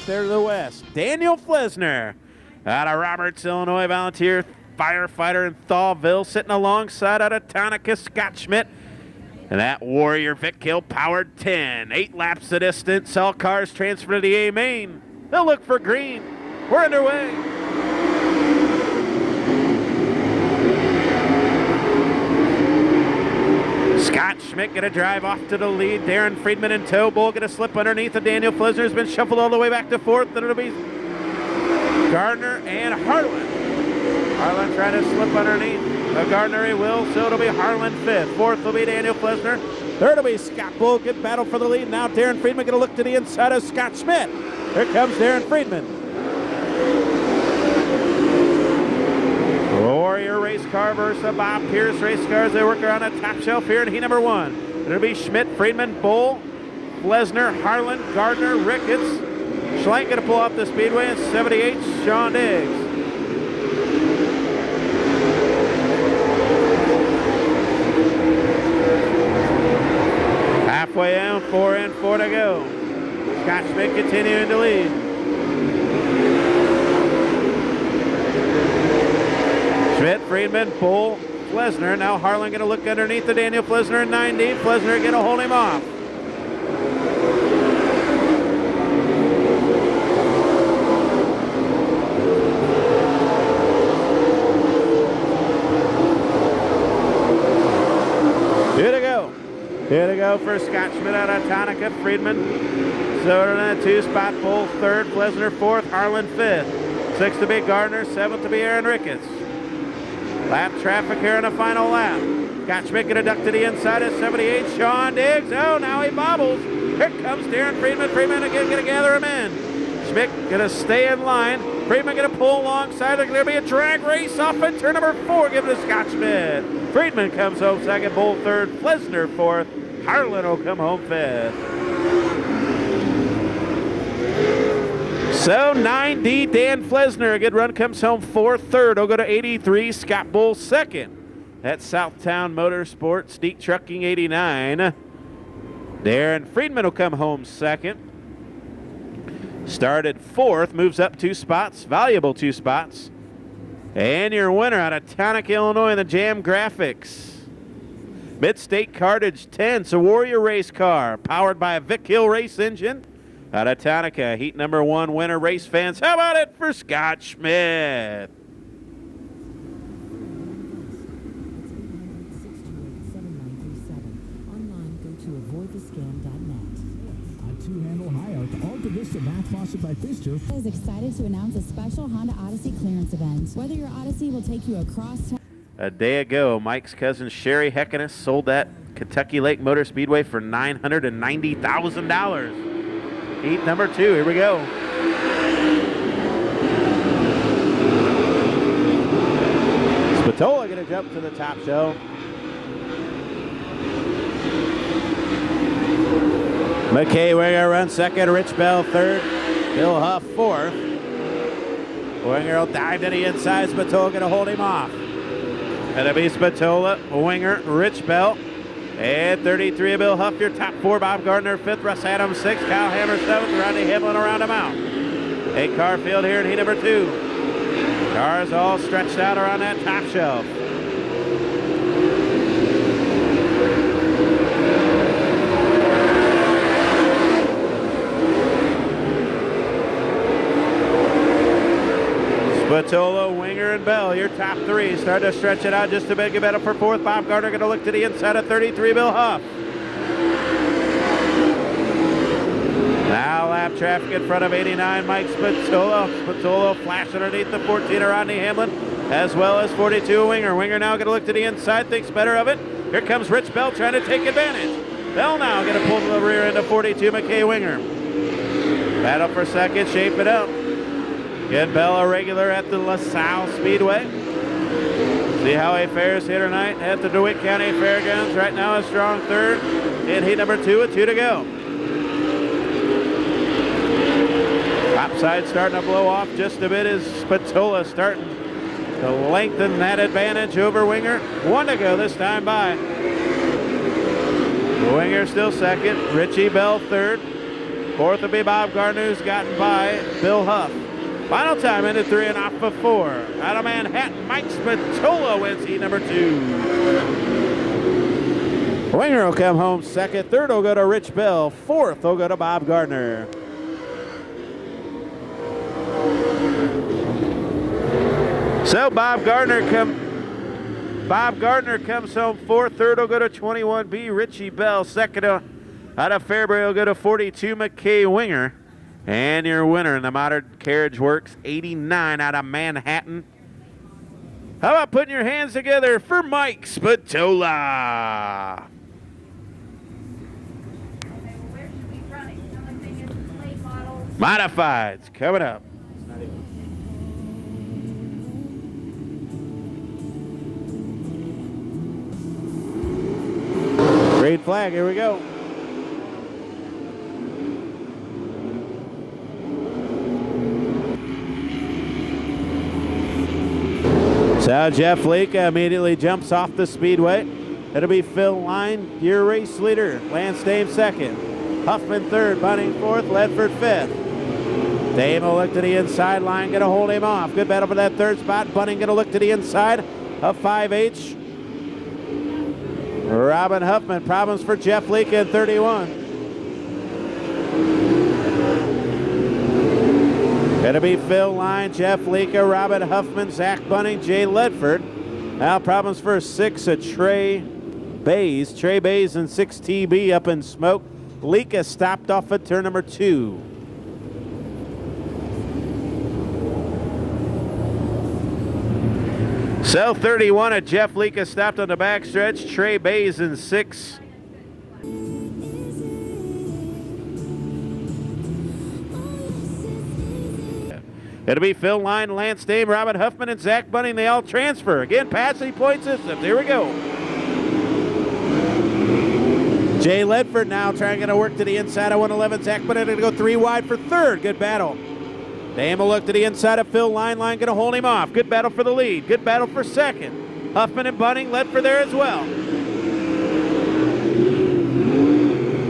off there to the west. Daniel Flesner out of Roberts, Illinois, volunteer firefighter in Thawville, sitting alongside out of Tonica, Scott Schmidt. And that Warrior Vic Hill powered 10. 8 laps the distance. All cars transfer to the A main. They'll look for green. We're underway. Scott Schmidt going to drive off to the lead. Darren Friedman in tow. Bull going to slip underneath. And Daniel Flesner has been shuffled all the way back to fourth. Then it'll be Gardner and Harlan. Harlan trying to slip underneath. Gardner he will, so it'll be Harlan fifth. Fourth will be Daniel Flesner. Third will be Scott Bull. Good battle for the lead. Now Darren Friedman going to look to the inside of Scott Schmidt. Here comes Darren Friedman. Warrior race car versus Bob Pierce race cars. They work around a top shelf here in heat number 1. It'll be Schmidt, Friedman, Bull, Flesner, Harlan, Gardner, Ricketts. Schlenk going to pull off the speedway in 78, Sean Diggs. Halfway in, 4 and 4 to go. Scott Schmidt continuing to lead. Schmidt, Friedman, Bull, Flesner. Now Harlan going to look underneath the Daniel Flesner in 90. Flesner going to hold him off. Here to go for Scott Schmidt out of Tonica. Friedman. Soder in a 2-spot. Bull third. Flesner fourth. Harlan fifth. Sixth to be Gardner. Seventh to be Aaron Ricketts. Lap traffic here in the final lap. Scott Schmidt going to duck to the inside at 78. Sean Diggs. Oh, now he bobbles. Here comes Darren Friedman. Friedman again going to gather him in. Schmidt going to stay in line. Friedman going to pull alongside. There's going to be a drag race off at turn number 4. Give it to Scott Schmidt. Friedman comes home second. Bull third. Flesner fourth. Harlan will come home fifth. So 9D, Dan Flesner, a good run, comes home fourth. Third will go to 83, Scott Bull second. That's Southtown Motorsports, Deek Trucking 89. Darren Friedman will come home second. Started fourth, moves up 2 spots, valuable 2 spots. And your winner out of Tonica, Illinois in the Jam Graphics. Mid-State Cartage 10, it's a Warrior race car powered by a Vic Hill race engine. Out of Tonica, heat number 1 winner, race fans. How about it for Scott Schmidt? Online, go to avoidthescam.net. A 2-handle high-arc Alta Vista bath faucet by Pfister is excited to announce a special Honda Odyssey clearance event. Whether your Odyssey will take you across town. A day ago, Mike's cousin Sherry Heckenus sold that Kentucky Lake Motor Speedway for $990,000. Heat number 2, here we go. Spatola going to jump to the top shelf. McKay Winger runs second, Rich Bell third, Bill Huff fourth. Winger will dive to the inside, Spatola going to hold him off. It'll be Spatola, Winger, Rich Bell, and 33 Bill Huff, your top 4. Bob Gardner 5th, Russ Adams 6th, Kyle Hammer 7th, Rodney Hamlin around him out. 8-car field here in heat number 2. Cars all stretched out around that top shelf. Spatola, Winger, and Bell, your top 3. Start to stretch it out just a bit. Get better for 4th. Bob Gardner going to look to the inside of 33, Bill Huff. Now lap traffic in front of 89, Mike Spatola. Spatola flash underneath the 14 of Rodney Hamlin, as well as 42 Winger. Winger now going to look to the inside, thinks better of it. Here comes Rich Bell trying to take advantage. Bell now going to pull to the rear end of 42, McKay Winger. Battle for second, shape it up. Get Bell a regular at the LaSalle Speedway. See how he fares here tonight at the DeWitt County Fairgrounds. Right now a strong third in heat number 2 with 2 to go. Topside starting to blow off just a bit as Spatola starting to lengthen that advantage over Winger. 1 to go this time by. Winger still second. Richie Bell third. Fourth will be Bob Gardner, who's gotten by Bill Huff. Final time into 3 and off of 4. Out of Manhattan, Mike Spatola wins heat number 2. Winger will come home second. Third will go to Rich Bell. Fourth will go to Bob Gardner. So Bob Gardner comes home fourth. Third will go to 21B, Richie Bell. Second out of Fairbury will go to 42, McKay Winger. And your winner in the Modern Carriage Works 89 out of Manhattan. How about putting your hands together for Mike Spatola? Modifieds coming up. Green flag, here we go. So Jeff Leaka immediately jumps off the speedway. It'll be Phil Line, your race leader. Lance Dame second. Huffman third, Bunning fourth, Ledford fifth. Dame will look to the inside line, gonna hold him off. Good battle for that third spot. Bunning gonna look to the inside of 5H. Robin Huffman, problems for Jeff Leaka in 31. Gonna be Phil Line, Jeff Leaka, Robin Huffman, Zach Bunning, Jay Ledford. Now problems for 6 Trey Bays. Trey Bays and 6TB up in smoke. Leaka stopped off at turn number 2. So 31 at Jeff Leaka stopped on the backstretch. Trey Bays in 6. It'll be Phil Line, Lance Dame, Robin Huffman, and Zach Bunning. They all transfer. Again, passing point systems. Here we go. Jay Ledford now trying to work to the inside of 111. Zach Bunning going to go 3 wide for third. Good battle. Dame will look to the inside of Phil Line. Line going to hold him off. Good battle for the lead. Good battle for second. Huffman and Bunning, Ledford there as well.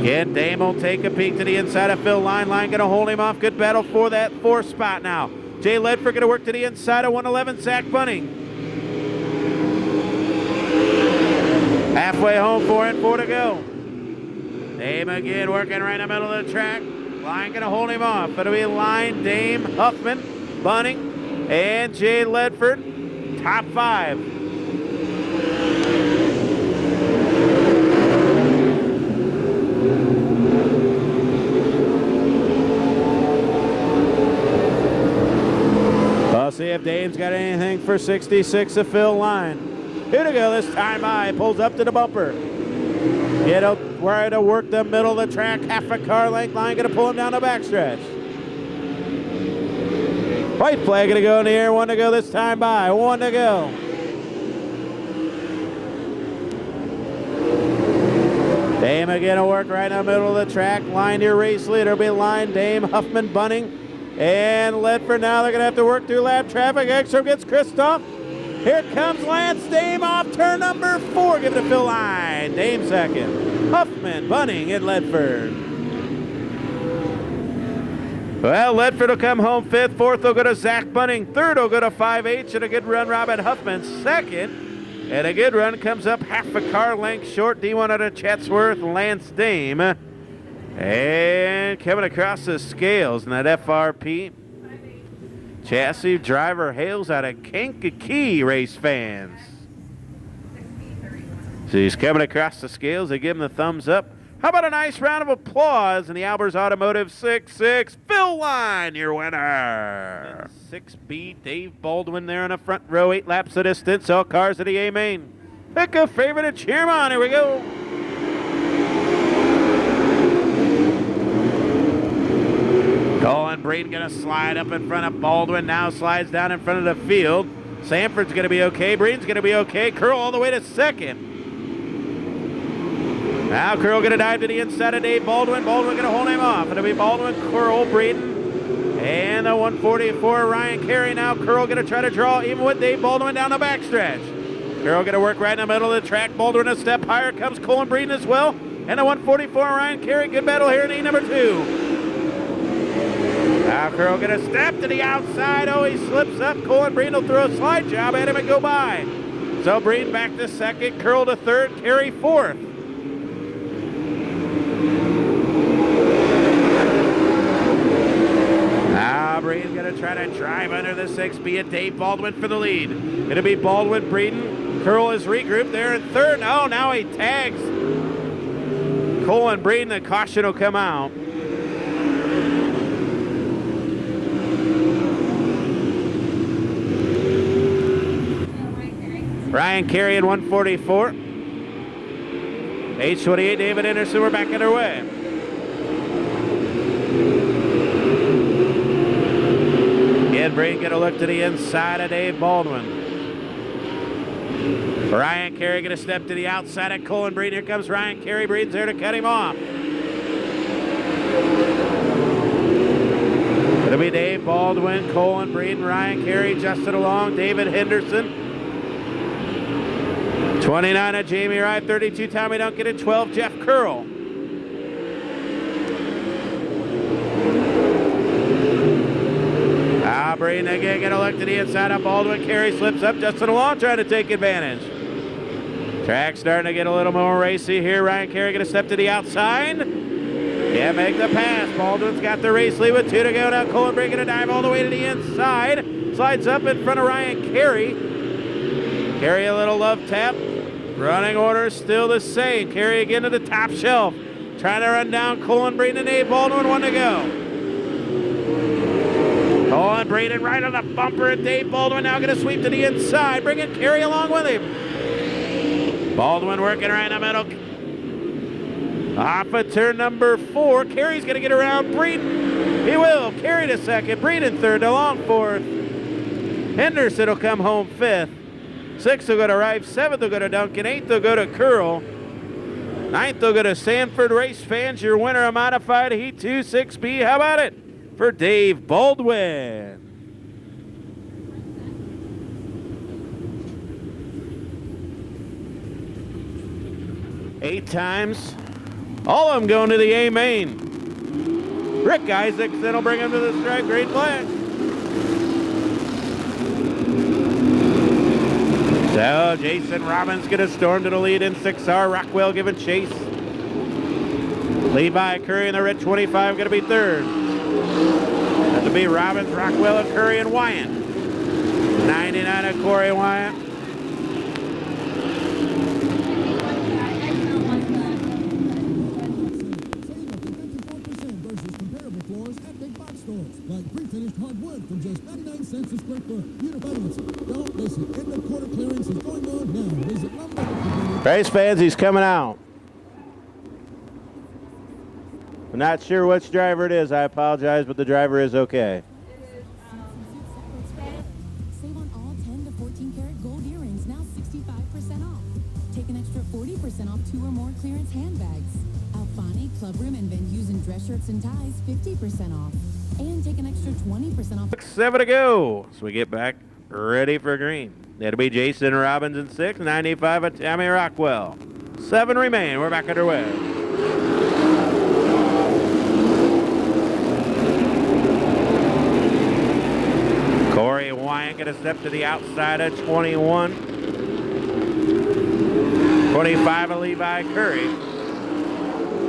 Again, Dame will take a peek to the inside of Phil Line. Line going to hold him off. Good battle for that 4th spot now. Jay Ledford going to work to the inside of 111. Zach Bunning. Halfway home, 4 and 4 to go. Dame again working right in the middle of the track. Line going to hold him off. It'll be Line, Dame, Huffman, Bunning, and Jay Ledford. Top 5. We'll see if Dame's got anything for 66 of Phil Line. Here to go this time by. Pulls up to the bumper. It'll try to work the middle of the track. Half a car length. Line going to pull him down the backstretch. White flag going to go in the air. 1 to go this time by. 1 to go. Dame again to work right in the middle of the track. Line your race leader. It'll be Line, Dame, Huffman, Bunning, and Ledford. Now they're going to have to work through lap traffic. Ekstrom gets Kristoff. Here comes Lance Dame off turn number 4. Give it to Phil Line. Dame second. Huffman, Bunning, and Ledford. Well, Ledford will come home 5th. 4th will go to Zach Bunning. 3rd will go to 5H. And a good run, Robin Huffman. 2nd. And a good run comes up half a car length short. D1 out of Chatsworth, Lance Dame. And coming across the scales in that FRP. Chassis driver hails out of Kankakee, race fans. So he's coming across the scales. They give him the thumbs up. How about a nice round of applause in the Albers Automotive 6-6. Phil Line, your winner. 6B, Dave Baldwin there in the front row. 8 laps of distance. All cars at the A main. Pick a favorite to cheer him on. Here we go. Colin Braden going to slide up in front of Baldwin. Now slides down in front of the field. Sanford's going to be okay. Braden's going to be okay. Curl all the way to 2nd. Now Curl going to dive to the inside of Dave Baldwin. Baldwin going to hold him off. It'll be Baldwin, Curl, Braden, and the 144 Ryan Carey. Now Curl going to try to draw even with Dave Baldwin down the backstretch. Curl going to work right in the middle of the track. Baldwin a step higher. Comes Colin Braden as well. And the 144 Ryan Carey. Good battle here in E number 2. Now Curl gonna step to the outside. Oh, he slips up. Colin Breen will throw a slide job at him and go by. So Breen back to second, Curl to third, Carey fourth. Now Breen's gonna try to drive under the 6, be it Dave Baldwin for the lead. Gonna be Baldwin, Breeden. Curl is regrouped there in third. Oh, now he tags Colin Breen. The caution will come out. Ryan Carey in 144. H28, David Anderson, we're back underway. Again, Breen gonna look to the inside of Dave Baldwin. Ryan Carey gonna step to the outside of Colin Breen. Here comes Ryan Carey. Breen's there to cut him off. It'll be Dave Baldwin, Colin Breen, Ryan Carey, Justin Along, David Henderson. 29 of Jamie Wright, 32 Tommy Duncan, and 12 Jeff Curl. Breen again gonna look to the inside of Baldwin. Carey slips up. Justin Along trying to take advantage. Track starting to get a little more racy here. Ryan Carey gonna step to the outside. Yeah, make the pass. Baldwin's got the race lead with 2 to go. Now Colin Breen gonna dive all the way to the inside. Slides up in front of Ryan Carey. Carey a little love tap. Running order still the same. Carey again to the top shelf. Trying to run down Colin Breen and Dave Baldwin. 1 to go. Colin Breen right on the bumper, and Dave Baldwin now going to sweep to the inside, bringing Carey along with him. Baldwin working right in the middle. Off of turn number 4. Carey's going to get around Breen. He will. Carey to second. Breen in third. Along fourth. Henderson will come home fifth. 6th will go to Rife. 7th will go to Duncan. 8th will go to Curl. 9th will go to Sanford. Race Fans, your winner of Modified Heat 2 6B. How about it for Dave Baldwin? Eight times. All of them going to the A main. Rick Isaacson will bring him to the stripe. Green flag. So Jason Robbins going to storm to the lead in 6R. Rockwell giving chase. Levi Curry in the red 25 going to be third. That'll be Robbins, Rockwell, and Curry and Wyatt. 99 of Corey Wyatt. Like pre-finished hardwood from just 99 cents a square foot. Don't listen. End of quarter clearance is going on now. Visit lumber. Race Fans, he's coming out. I'm not sure which driver it is. I apologize, but the driver is okay. Save on all 10 to 14 karat gold earrings, now 65% off. Take an extra 40% off 2 or more clearance handbags. Alfani, clubroom, and venues and dress shirts and ties, 50% off. And take an extra 20% off. 7 to go. So we get back ready for green. That'll be Jason Robbins in 6, 95 of Tammy Rockwell. 7 remain. We're back underway. Corey Wyatt going to step to the outside of 21. 25 of Levi Curry.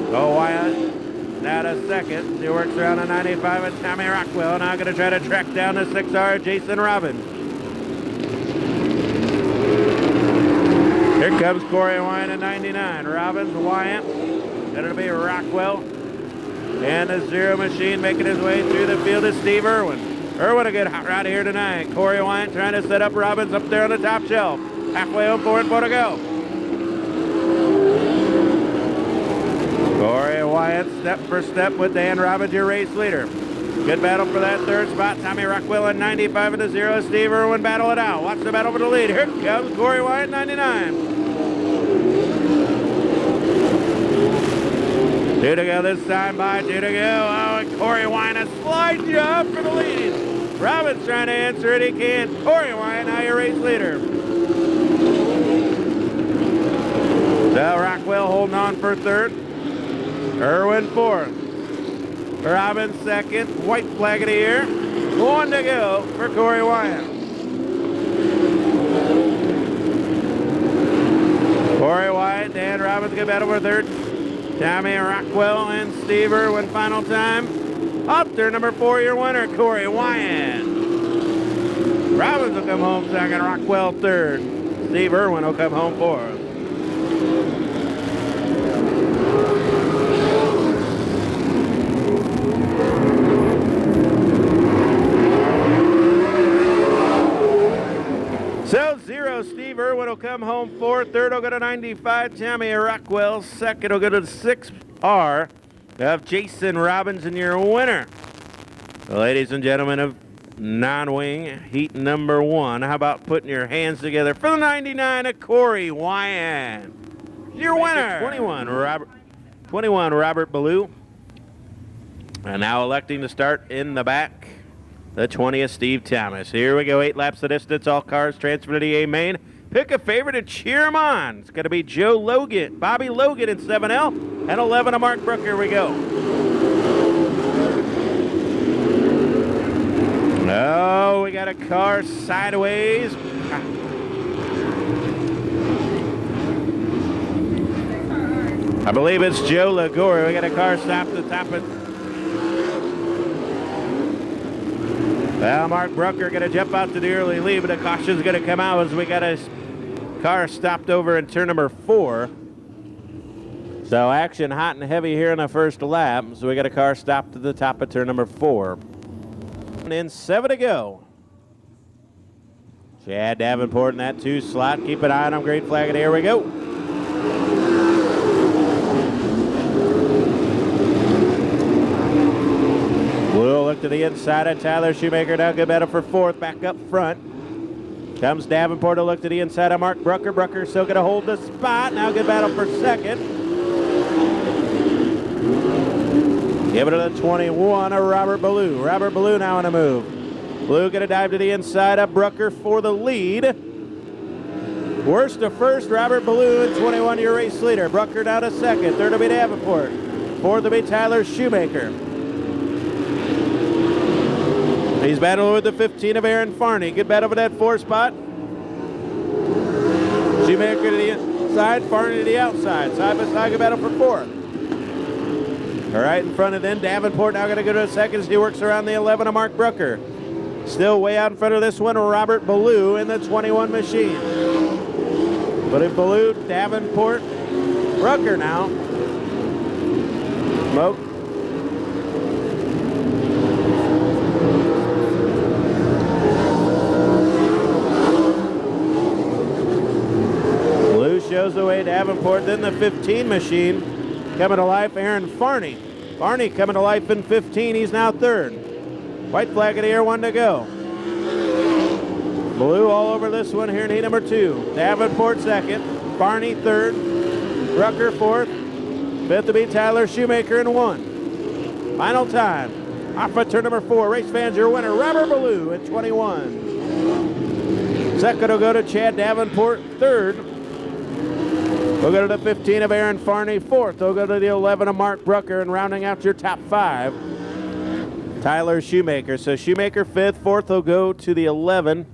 Go Wyatt. Now to second. He works around a 95 of Tommy Rockwell. Now going to try to track down the 6R Jason Robbins. Here comes Corey Wyatt at 99. Robbins, Wyatt. Then it'll be Rockwell. And the Zero Machine making his way through the field is Steve Irwin. Irwin a good hot rod here tonight. Corey Wyatt trying to set up Robbins up there on the top shelf. Halfway home, 4 and 4 to go. Corey Wyatt step for step with Dan Robbins, your race leader. Good battle for that third spot. Tommy Rockwell at 95 and the 0. Steve Irwin battle it out. Watch the battle for the lead. Here comes Corey Wyatt, 99. 2 to go this time by 2 to go. Oh, and Corey Wyatt a slide job for the lead. Robbins trying to answer it. He can't. Corey Wyatt now your race leader. So Rockwell holding on for third. Irwin fourth. Robbins second. White flag of the year. 1 to go for Corey Wyatt. Corey Wyatt, Dan Robbins get battle for third. Tommy Rockwell and Steve Irwin final time. Up there, number 4, your winner, Corey Wyatt. Robbins will come home second, Rockwell third. Steve Irwin will come home fourth. So 0, Steve Irwin will come home fourth. Third will go to 95, Tommy Rockwell. Second will go to 6R of Jason Robbins, and your winner. Ladies and gentlemen of non-wing heat number 1. How about putting your hands together for the 99 of Corey Wyatt? Your winner, 21, Robert Ballou. And now electing to start in the back, the 20th, Steve Thomas. Here we go, 8 laps of distance. All cars transfer to the A main. Pick a favorite and cheer him on. It's going to be Joe Logan, Bobby Logan in 7L, and 11 of Mark Brooker. Here we go. Oh, we got a car sideways. I believe it's Joe Lagore. We got a car stopped at the top of. Well, Mark Brooker going to jump out to the early lead, but the caution's going to come out as we got a car stopped over in turn number 4. So action hot and heavy here in the first lap. So we got a car stopped at the top of turn number 4. And in 7 to go. Chad Davenport in that 2 slot. Keep an eye on him. Green flag, and here we go. Blue look to the inside of Tyler Shoemaker. Now good battle for 4th. Back up front. Comes Davenport to look to the inside of Mark Brooker. Brooker still going to hold the spot. Now good battle for 2nd. Give it to the 21 of Robert Ballou. Robert Ballou now on a move. Blue going to dive to the inside of Brooker for the lead. Worst to first, Robert Ballou in 21, your race leader. Brooker down to 2nd. 3rd will be Davenport. 4th will be Tyler Shoemaker. He's battling with the 15 of Aaron Farney. Good battle for that 4 spot. Shoemaker to the inside, Farney to the outside. Side by side, good battle for 4th. All right, in front of them, Davenport now going to go to 2nd as he works around the 11 of Mark Brooker. Still way out in front of this one, Robert Ballou in the 21 machine. But if Ballou, Davenport, Brooker now. Smoke. Shows the way, Davenport, then the 15 machine coming to life, Aaron Farney. Farney coming to life in 15, he's now 3rd. White flag of the air, 1 to go. Blue all over this one here in heat number 2. Davenport 2nd, Farney 3rd, Rucker 4th, 5th to be Tyler Shoemaker in 1. Final time, off at turn number 4. Race fans, your winner, Robert Ballou at 21. 2nd will go to Chad Davenport, 3rd. We'll go to the 15 of Aaron Farney, 4th. We'll go to the 11 of Mark Brooker, and rounding out your top 5, Tyler Shoemaker. So Shoemaker 5th, 4th will go to the 11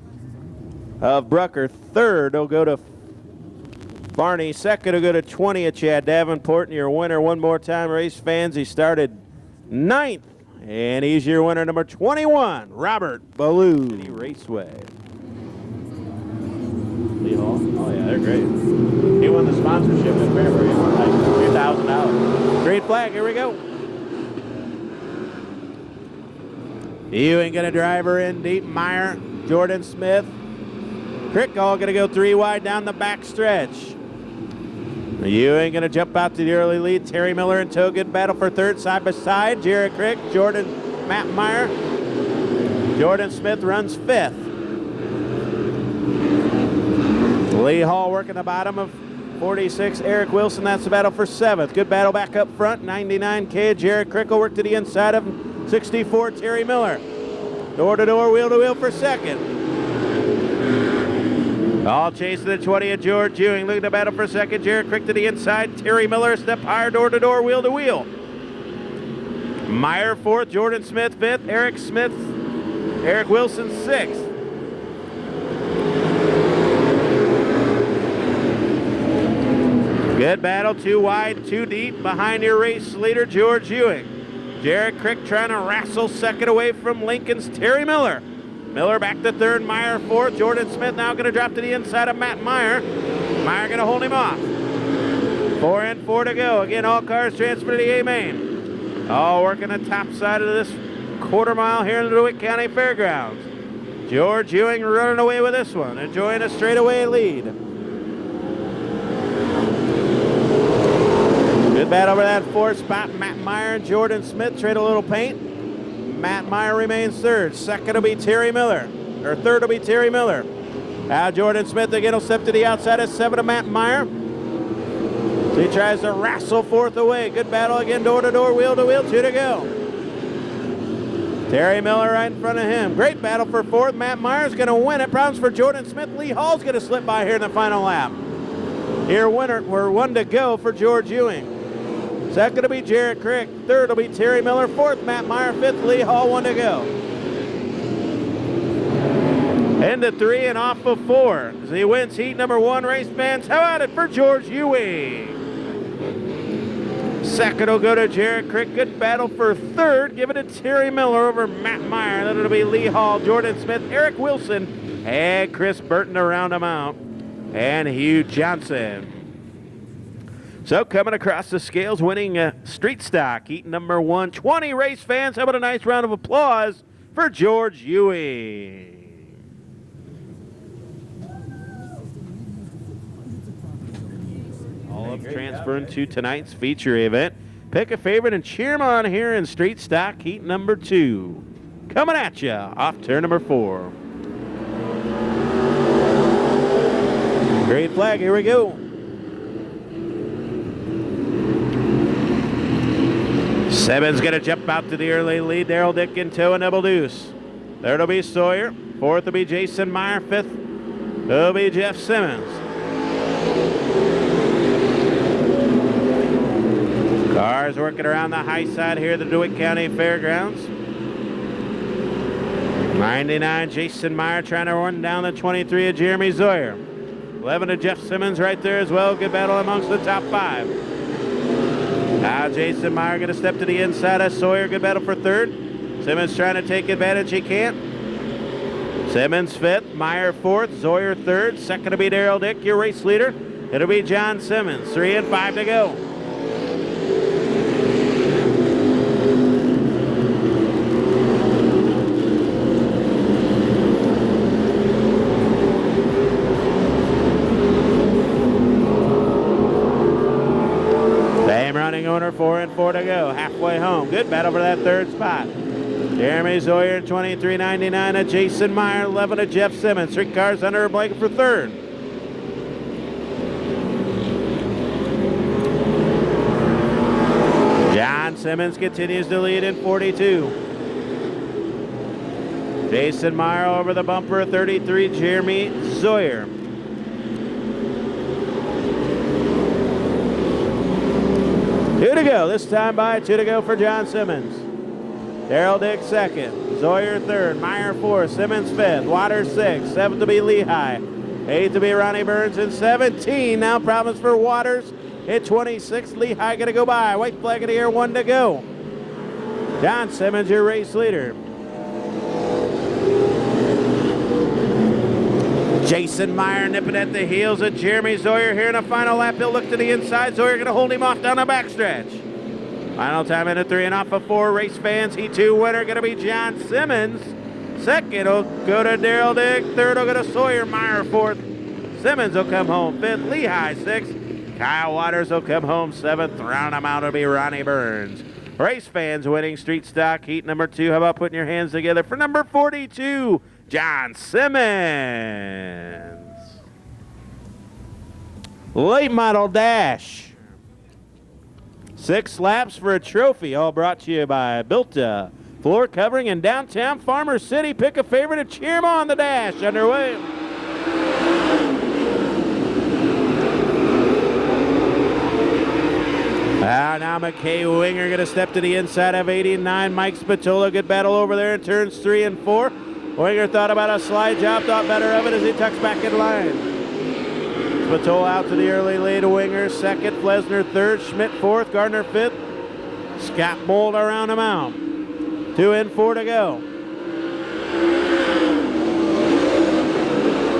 of Brooker. 3rd will go to Farney. 2nd will go to 20 of Chad Davenport, and your winner one more time, race fans. He started 9th, and he's your winner, number 21, Robert Ballou. Raceway. Oh yeah, they're great. He won the sponsorship at Fairbury. He won like $2,000. Green flag, here we go. Ewing gonna drive her in deep. Meyer, Jordan Smith. Crick all gonna go 3 wide down the back stretch. Ewing gonna jump out to the early lead. Terry Miller and tow, good battle for 3rd side by side. Jared Crick, Matt Meyer. Jordan Smith runs 5th. Lee Hall working the bottom of 46. Eric Wilson, that's the battle for 7th. Good battle back up front. 99K. Jared Crickle worked to the inside of 64. Terry Miller. Door to door, wheel to wheel for 2nd. All chasing the 20 of George Ewing. Look at the battle for 2nd. Jared Crick to the inside. Terry Miller, step higher, door to door, wheel to wheel. Meyer fourth, Jordan Smith fifth, Eric Wilson sixth. Good battle, 2 wide, 2 deep behind your race leader, George Ewing. Jared Crick trying to wrestle second away from Lincoln's Terry Miller. Miller back to third, Meyer fourth. Jordan Smith now going to drop to the inside of Matt Meyer. Meyer going to hold him off. 4 and 4 to go. Again, all cars transfer to the A main. All working the top side of this quarter mile here in the DeWitt County Fairgrounds. George Ewing running away with this one, enjoying a straightaway lead. Good battle over that 4th spot. Matt Meyer and Jordan Smith trade a little paint. Matt Meyer remains third. Second will be Terry Miller. Or third will be Terry Miller. Now Jordan Smith again will step to the outside at 7 to Matt Meyer. So he tries to wrestle 4th away. Good battle again, door to door, wheel to wheel, 2 to go. Terry Miller right in front of him. Great battle for 4th. Matt Meyer's going to win it. Problems for Jordan Smith. Lee Hall's going to slip by here in the final lap. Here we're 1 to go for George Ewing. Second will be Jared Crick. Third will be Terry Miller. 4th, Matt Meyer. 5th, Lee Hall. 1 to go. Into 3 and off of 4. As he wins heat number 1, race fans. How about it for George Ewing? Second will go to Jared Crick. Good battle for 3rd. Give it to Terry Miller over Matt Meyer. Then it'll be Lee Hall, Jordan Smith, Eric Wilson, and Chris Burton to round them out. And Hugh Johnson. So coming across the scales, winning street stock, heat number 1. 20 race fans. How about a nice round of applause for George Ewing? All of transferring to tonight's feature event. Pick a favorite and cheer them on here in street stock, heat number 2. Coming at you off turn number 4. Green flag, here we go. Simmons going to jump out to the early lead. Darrell Dick in tow and double deuce. Third will be Sawyer. 4th will be Jason Meyer. 5th will be Jeff Simmons. Cars working around the high side here at the DeWitt County Fairgrounds. 99, Jason Meyer trying to run down the 23 of Jeremy Zoyer. 11 to Jeff Simmons right there as well. Good battle amongst the top 5. Now Jason Meyer going to step to the inside of Sawyer. Good battle for 3rd. Simmons trying to take advantage. He can't. Simmons 5th. Meyer 4th. Zoyer 3rd. Second to be Darrell Dick, your race leader. It'll be John Simmons. 3 and 5 to go. Running owner, 4 and 4 to go. Halfway home. Good battle for that 3rd spot. Jeremy Zoyer, 23.99 at Jason Meyer, 11 at Jeff Simmons. 3 cars under a blanket for 3rd. John Simmons continues to lead in 42. Jason Meyer over the bumper, 33, Jeremy Zoyer. 2 to go. This time by 2 to go for John Simmons. Darrell Dick 2nd. Zoyer 3rd. Meyer 4th. Simmons 5th. Waters 6th. 7th to be Lehigh. 8th to be Ronnie Burns. And 17. Now problems for Waters. At 26. Lehigh going to go by. White flag in the air. 1 to go. John Simmons, your race leader. Jason Meyer nipping at the heels of Jeremy Zoyer here in the final lap. He'll look to the inside. Zoyer going to hold him off down the backstretch. Final time in a 3 and off of 4. Race fans, Heat 2 winner going to be John Simmons. Second will go to Darrell Dick. Third will go to Sawyer. Meyer 4th. Simmons will come home 5th. Lehigh 6th. Kyle Waters will come home 7th. Round him out will be Ronnie Burns. Race fans winning street stock heat number 2. How about putting your hands together for number 42, John Simmons. Late model dash. 6 laps for a trophy, all brought to you by Bilta Floor Covering in downtown Farmer City. Pick a favorite and cheer 'em on the dash. Underway. Now McKay Winger going to step to the inside of 89. Mike Spatola, good battle over there in turns 3 and 4. Winger thought about a slide job, thought better of it as he tucks back in line. Spatola out to the early lead. Winger second, Flesner third, Schmidt fourth, Gardner fifth. Scott Mold around him out. 2 and 4 to go.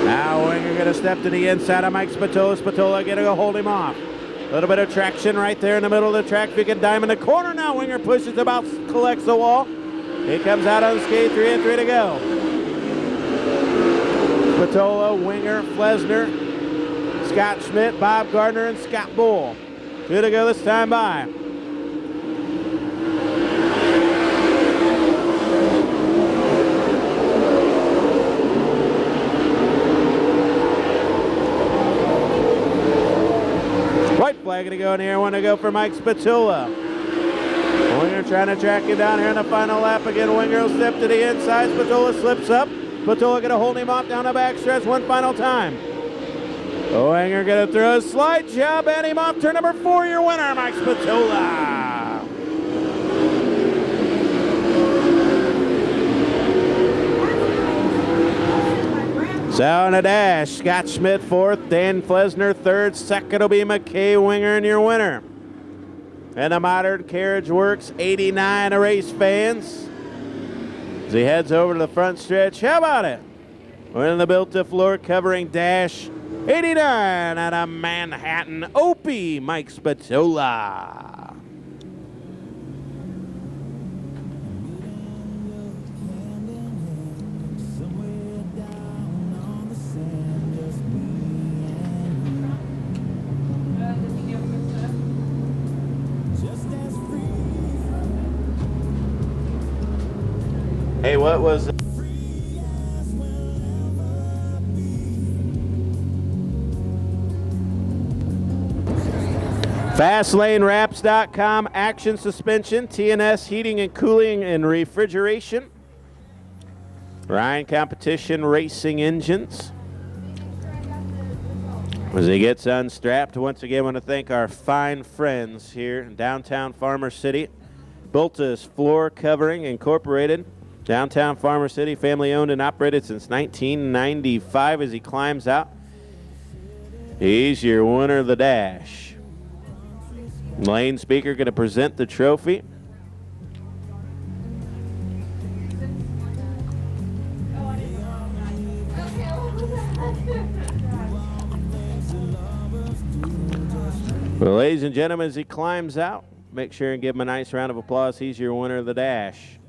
Now Winger going to step to the inside of Mike Spatola. Spatola going to go hold him off. A little bit of traction right there in the middle of the track. If you can dime in the corner now, Winger pushes about, collects the wall. He comes out unscathed, 3 and 3 to go. Spatola, Winger, Flesner, Scott Schmidt, Bob Gardner, and Scott Bull. 2 to go this time by. White flag to go in here. One to go for Mike Spatola. Winger trying to track him down here in the final lap again. Winger will step to the inside. Spatola slips up. Spatola going to hold him off down the backstretch one final time. Winger going to throw a slide job at him off turn number 4. Your winner, Mike Spatola. So on the dash, Scott Schmidt fourth, Dan Flesner third, second will be McKay Winger and your winner. And the Modern Carriage Works 89 race fans. As he heads over to the front stretch, how about it? We're in the built-to-floor covering dash 89 out of Manhattan, Opie, Mike Spatola. Hey, what was it? FastLaneWraps.com, Action Suspension, TNS Heating and Cooling and Refrigeration, Ryan Competition Racing Engines. As he gets unstrapped, once again I want to thank our fine friends here in downtown Farmer City. Bulta's Floor Covering Incorporated. Downtown Farmer City, family owned and operated since 1995. As he climbs out, he's your winner of the dash. Lane Speaker going to present the trophy. Well, ladies and gentlemen, as he climbs out, make sure and give him a nice round of applause. He's your winner of the dash.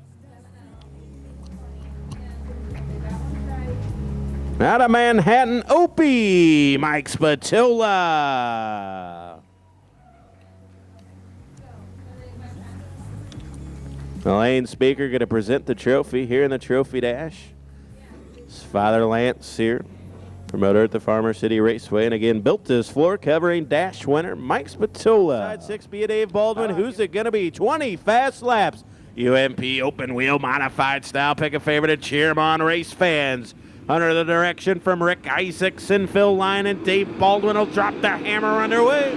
Out of Manhattan, Opie, Mike Spatola. Lane Speaker going to present the trophy here in the trophy dash. It's Father Lance here, promoter at the Farmer City Raceway. And again, built this floor covering dash winner, Mike Spatola. Side 6 be Dave Baldwin. Who's it going to be? 20 fast laps. UMP open wheel modified style. Pick a favorite and cheer 'em on, race fans. Under the direction from Rick Isaacson, Phil Line, and Dave Baldwin will drop the hammer underway.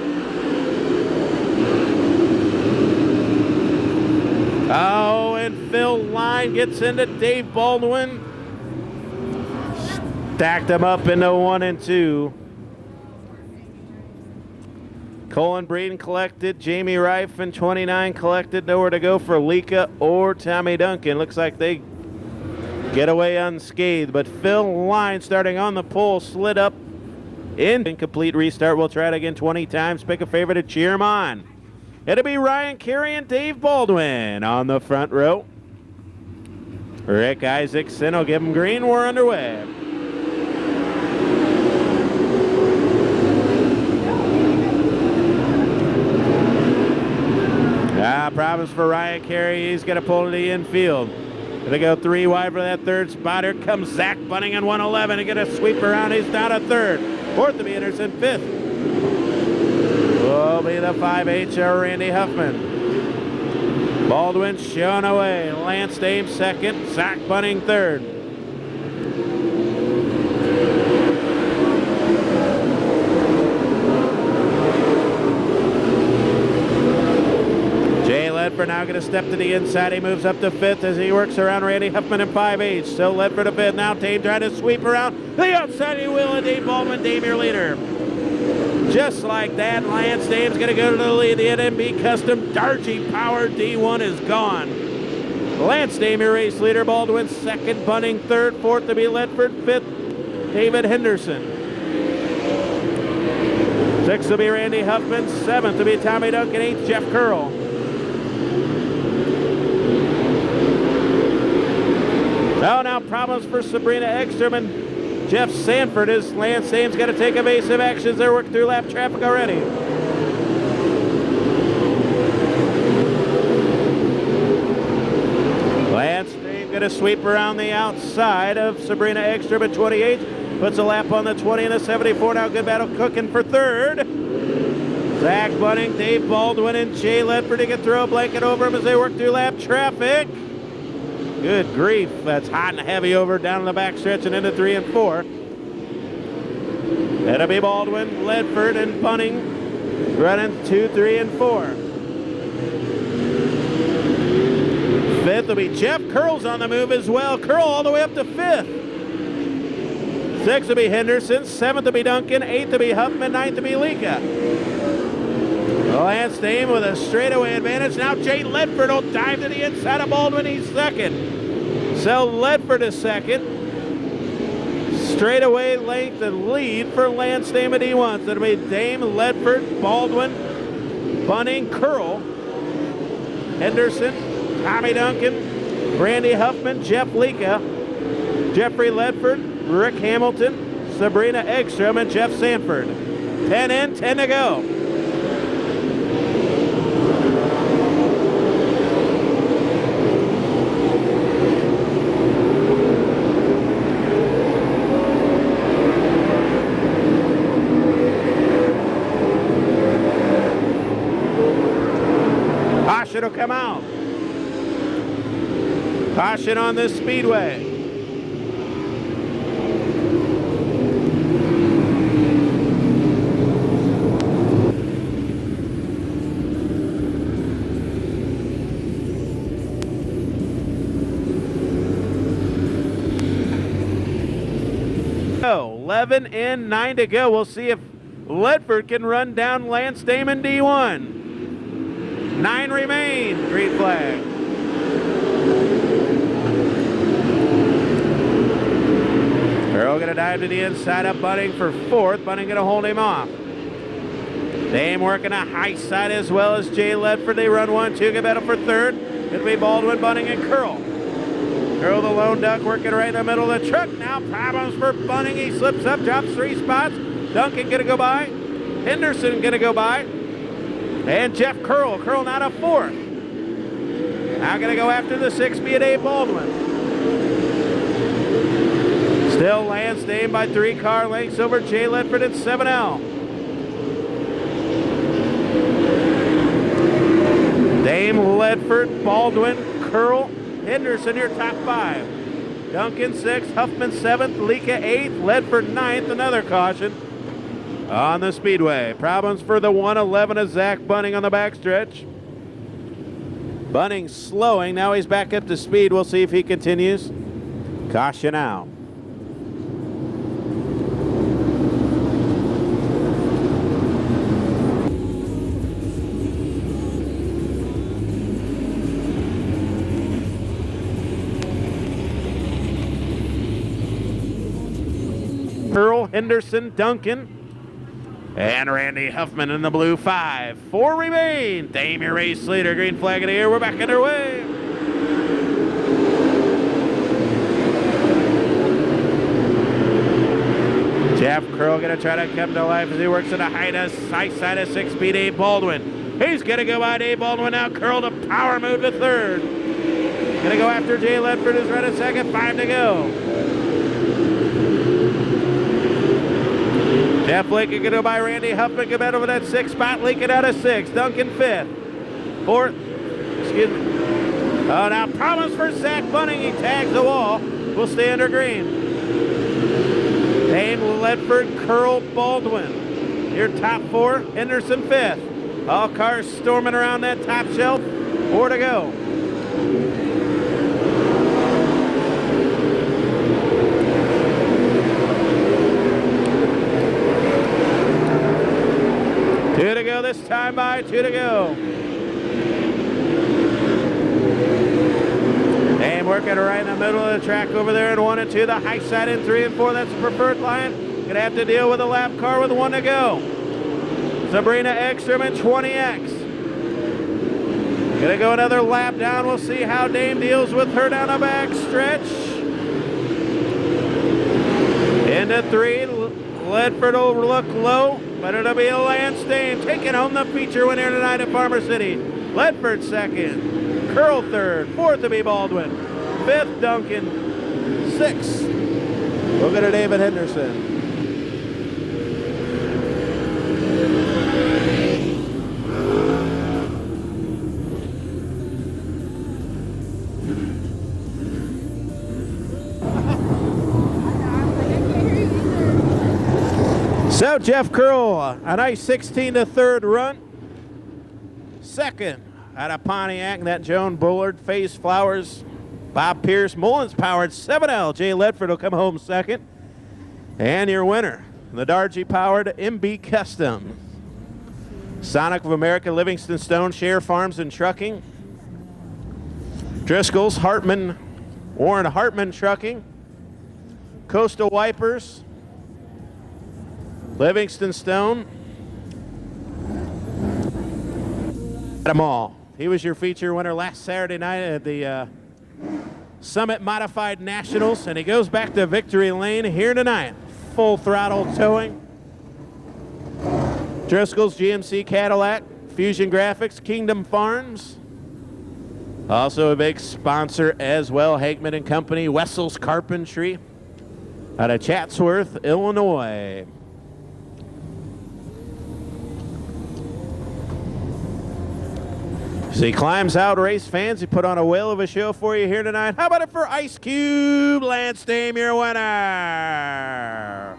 Oh, and Phil Line gets into Dave Baldwin. Stacked them up into 1 and 2. Colin Breeden collected. Jamie Reif and 29 collected. Nowhere to go for Lika or Tommy Duncan. Looks like they get away unscathed, but Phil Line starting on the pole slid up in incomplete restart. We'll try it again 20 times. Pick a favorite to cheer him on. It'll be Ryan Carey and Dave Baldwin on the front row. Rick Isaacson will give him green. We're underway. Problems for Ryan Carey. He's going to pull to the infield. Gonna go 3 wide for that third spot. Here comes Zach Bunning in 111 to get a sweep around. He's down to third. Fourth to be Anderson. Fifth will be the 5H Randy Huffman. Baldwin showing away. Lance Dame second. Zach Bunning third. Ledford now going to step to the inside. He moves up to fifth as he works around Randy Huffman in 5/8. So Ledford to fifth. Now Dame trying to sweep around the outside. He will, and Dave Baldwin, Dame your leader. Just like that, Lance Dame's going to go to the lead. The NMB Custom Dargy Power D1 is gone. Lance Dame, your race leader. Baldwin second, Bunning third, fourth to be Ledford, fifth David Henderson. Sixth to be Randy Huffman, seventh to be Tommy Duncan, eighth Jeff Curl. Oh, now problems for Sabrina Ekstrom and Jeff Sanford as Lance Dame's got to take evasive actions. They're working through lap traffic already. Lance Dame going to sweep around the outside of Sabrina Ekstrom at 28. Puts a lap on the 20 and the 74. Now good battle cooking for third. Zach Bunning, Dave Baldwin, and Jay Ledford. He can throw a blanket over him as they work through lap traffic. Good grief. That's hot and heavy over down the backstretch and into 3 and 4. That'll be Baldwin, Ledford, and Bunning running 2, 3, and 4. Fifth will be Jeff Curl's on the move as well. Curl all the way up to fifth. Sixth will be Henderson. Seventh will be Duncan. Eighth will be Huffman. Ninth will be Lika. Lance Dame with a straightaway advantage. Now Jay Ledford will dive to the inside of Baldwin. He's second. So Ledford is second. Straightaway length and lead for Lance Dame at E1. That'll be Dame, Ledford, Baldwin, Bunning, Curl, Henderson, Tommy Duncan, Randy Huffman, Jeff Lika, Jeffrey Ledford, Rick Hamilton, Sabrina Ekstrom, and Jeff Sanford. 10 in, 10 to go. Caution will come out. Caution on this speedway. Oh, 11 in, 9 to go. We'll see if Ledford can run down Lance Dame in D1. 9 remain. Green flag. Earl going to dive to the inside of Bunning for fourth. Bunning going to hold him off. Dame working a high side as well as Jay Ledford. They run 1, 2. Get battle for third. It'll be Baldwin, Bunning, and Curl. Curl the lone duck working right in the middle of the truck. Now problems for Bunning. He slips up, drops 3 spots. Duncan going to go by. Henderson going to go by. And Jeff Curl. Curl now to fourth. Now going to go after the 6 be Dave Baldwin. Still Lance Dame by 3 car lengths over Jay Ledford at 7L. Dame, Ledford, Baldwin, Curl, Henderson, your top 5. Duncan 6th, Huffman 7th, Lika 8th, Ledford 9th, another caution on the speedway. Problems for the 111 of Zach Bunning on the backstretch. Bunning slowing, now he's back up to speed. We'll see if he continues. Caution out. Curl, Henderson, Duncan, and Randy Huffman in the blue 5. 4 remain. Dame, your race leader. Green flag in the air. We're back underway. Jeff Curl going to try to come to life as he works in a high side of 6 speed Dave Baldwin. He's going to go by Dave Baldwin now. Curl to power move to third. Going to go after Jay Ledford, who's running second. 5 to go. Jeff Lincoln going to go by Randy Huffman. Get over that 6 spot. Lincoln out of 6. Duncan 5th. 4th. Excuse me. Oh, now problems for Zach Bunning. He tags the wall. We'll stay under green. Dame, Ledford, Curl, Baldwin. Your top 4. Henderson 5th. All cars storming around that top shelf. 4 to go. Two to go this time by, 2 to go. And working right in the middle of the track over there in 1 and 2. The high side in 3 and 4. That's the preferred line. Gonna have to deal with a lap car with 1 to go. Sabrina Ekstrom in 20X. Gonna go another lap down. We'll see how Dame deals with her down the back stretch. Into 3. Ledford will look low, but it'll be Lance Dame taking home the feature winner tonight at Farmer City. Ledford second. Curl third. Fourth to be Baldwin. Fifth, Duncan. Sixth, we'll go to David Henderson. So Jeff Curl, a nice 16 to 3rd run. Second out of Pontiac, that Joan Bullard, Faze Flowers, Bob Pierce, Mullins powered 7L. Jay Ledford will come home second. And your winner, the Dargy powered MB Custom. Sonic of America, Livingston Stone, Share Farms and Trucking. Driscoll's, Hartman, Warren Hartman Trucking. Coastal Wipers, Livingston Stone. Them all. He was your feature winner last Saturday night at the Summit Modified Nationals, and he goes back to victory lane here tonight. Full throttle towing. Driscoll's, GMC Cadillac, Fusion Graphics, Kingdom Farms. Also a big sponsor as well, Hagman and Company, Wessel's Carpentry out of Chatsworth, Illinois. So he climbs out, race fans. He put on a whale of a show for you here tonight. How about it for Ice Cube? Lance Dame, your winner.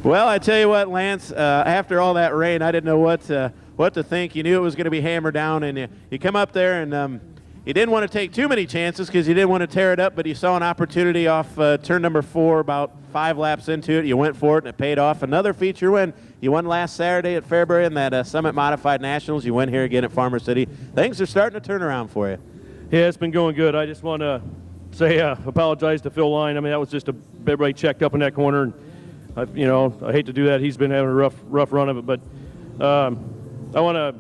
Well, I tell you what, Lance, after all that rain, I didn't know what to think. You knew it was going to be hammered down, and you come up there, and you didn't want to take too many chances because you didn't want to tear it up, but you saw an opportunity off turn number 4, about 5 laps into it. You went for it, and it paid off. Another feature win. You won last Saturday at Fairbury in that Summit Modified Nationals. You win here again at Farmer City. Things are starting to turn around for you. Yeah, it's been going good. I just want to say apologize to Phil Line. I mean, that was just everybody checked up in that corner. And I hate to do that. He's been having a rough run of it. But I want to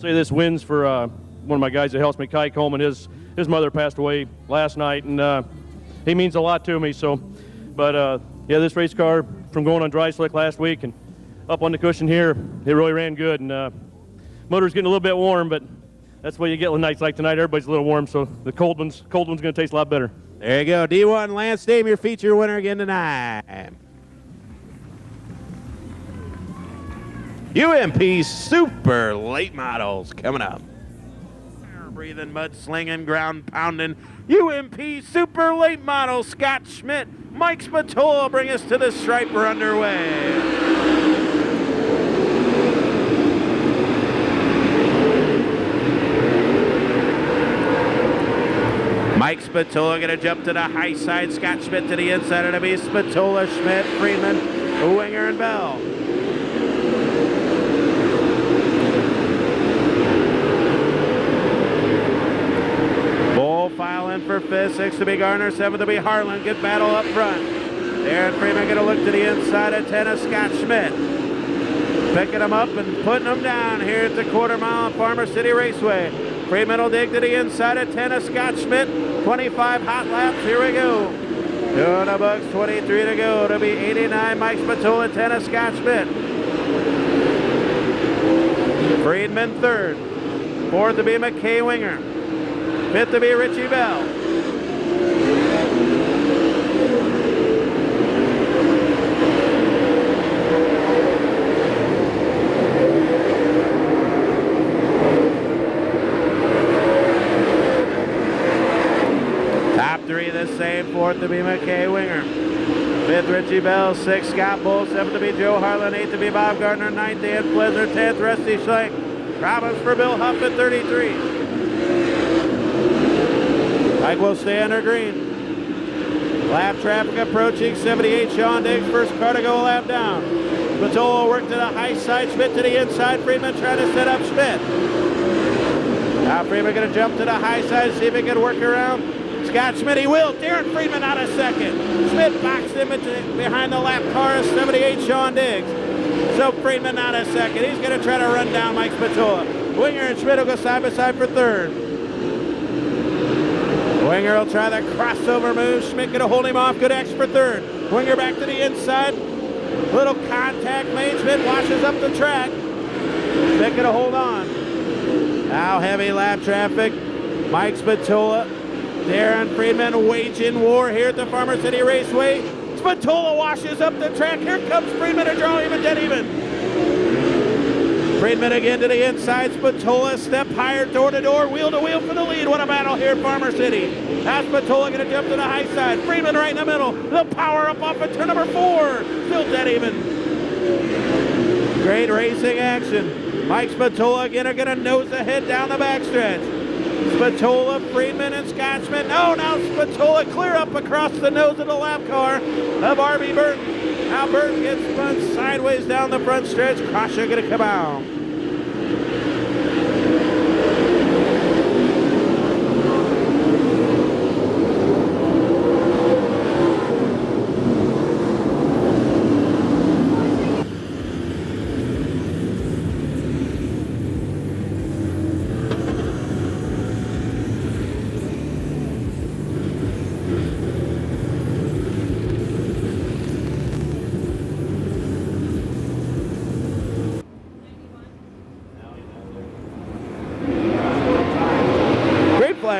say this wins for one of my guys that helps me, Kai Coleman. His mother passed away last night, and he means a lot to me. So, but yeah, this race car from going on dry slick last week and up on the cushion here, it really ran good. And motor's getting a little bit warm, but that's what you get with nights like tonight. Everybody's a little warm, so the cold one's going to taste a lot better. There you go. D1 Lance Dame, your feature winner again tonight. UMP Super Late Models coming up. Breathing, mud slinging, ground pounding. UMP Super Late Model, Scott Schmidt, Mike Spatola bring us to the stripe. We're underway. Mike Spatola going to jump to the high side. Scott Schmidt to the inside. It'll be Spatola, Schmidt, Freeman, Winger, and Bell. File in for 5th, 6th to be Garner, 7th to be Harlan. Good battle up front. Aaron Freeman going to look to the inside of 10 of Scott Schmidt. Picking them up and putting them down here at the quarter mile of Farmer City Raceway. Freeman will dig to the inside of 10 of Scott Schmidt. 25 hot laps. Here we go. Doing the books, 23 to go. It'll be 89 Mike Spatola, 10 of Scott Schmidt. Friedman 3rd. 4th to be McKay Winger. 5th to be Richie Bell. Top 3 the same. 4th to be McKay Winger. 5th Richie Bell, 6th Scott Bull, 7th to be Joe Harlan, 8th to be Bob Gardner, 9th Dan Flesner, 10th Rusty Schlenk. Problems for Bill Huff at 33. Mike will stay under green. Lap traffic approaching 78. Sean Diggs, first car to go a lap down. Spatola worked to the high side, Schmidt to the inside. Friedman trying to set up Schmidt. Now Friedman going to jump to the high side, see if he can work around Scott Schmidt. He will. Darren Friedman out of second. Schmidt boxed him behind the lap car of 78 Sean Diggs. So Friedman out of second. He's going to try to run down Mike Spatola. Winger and Schmidt will go side by side for third. Winger will try the crossover move. Schmidt going to hold him off. Good X for third. Winger back to the inside. Little contact made. Schmidt washes up the track. Schmidt going to hold on. Now heavy lap traffic. Mike Spatola, Darren Friedman waging war here at the Farmer City Raceway. Spatola washes up the track. Here comes Friedman to draw even dead even. Friedman again to the inside. Spatola step higher, door to door, wheel to wheel for the lead. What a battle here at Farmer City. Now Spatola going to jump to the high side. Friedman right in the middle. The power up off of turn number 4. Still dead even. Great racing action. Mike Spatola again are going to nose ahead down the backstretch. Spatola, Friedman, and Scott Schmidt. No, now Spatola clear up across the nose of the lap car of R.B. Burton. Now Burton gets spun sideways down the front stretch. Caution going to come out.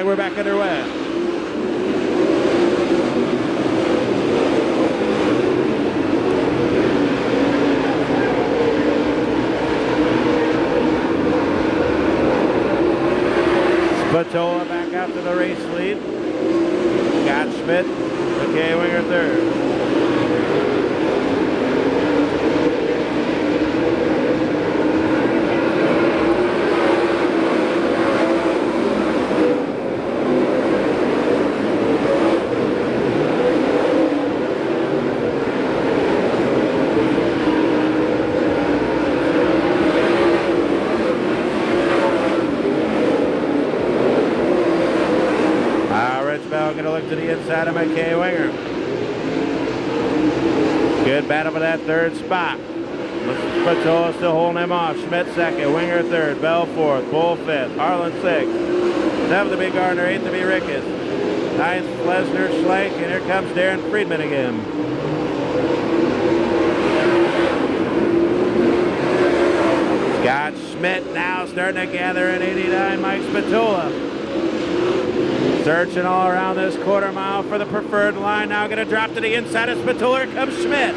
We're back underway. Spatola back out to the race lead. Scott Schmidt, McKay Winger third. Going to look to the inside of McKay Winger. Good battle for that third spot. Spatola still holding him off. Schmidt second, Winger third, Bell fourth, Bull fifth, Harlan sixth, 7th to be Gardner, 8th to be Ricketts, 9th Flesner, Schlenk, and here comes Darren Friedman again. Scott Schmidt now starting to gather in 89, Mike Spatola. Searching all around this quarter mile for the preferred line. Now going to drop to the inside of Spatola. Here comes Schmidt.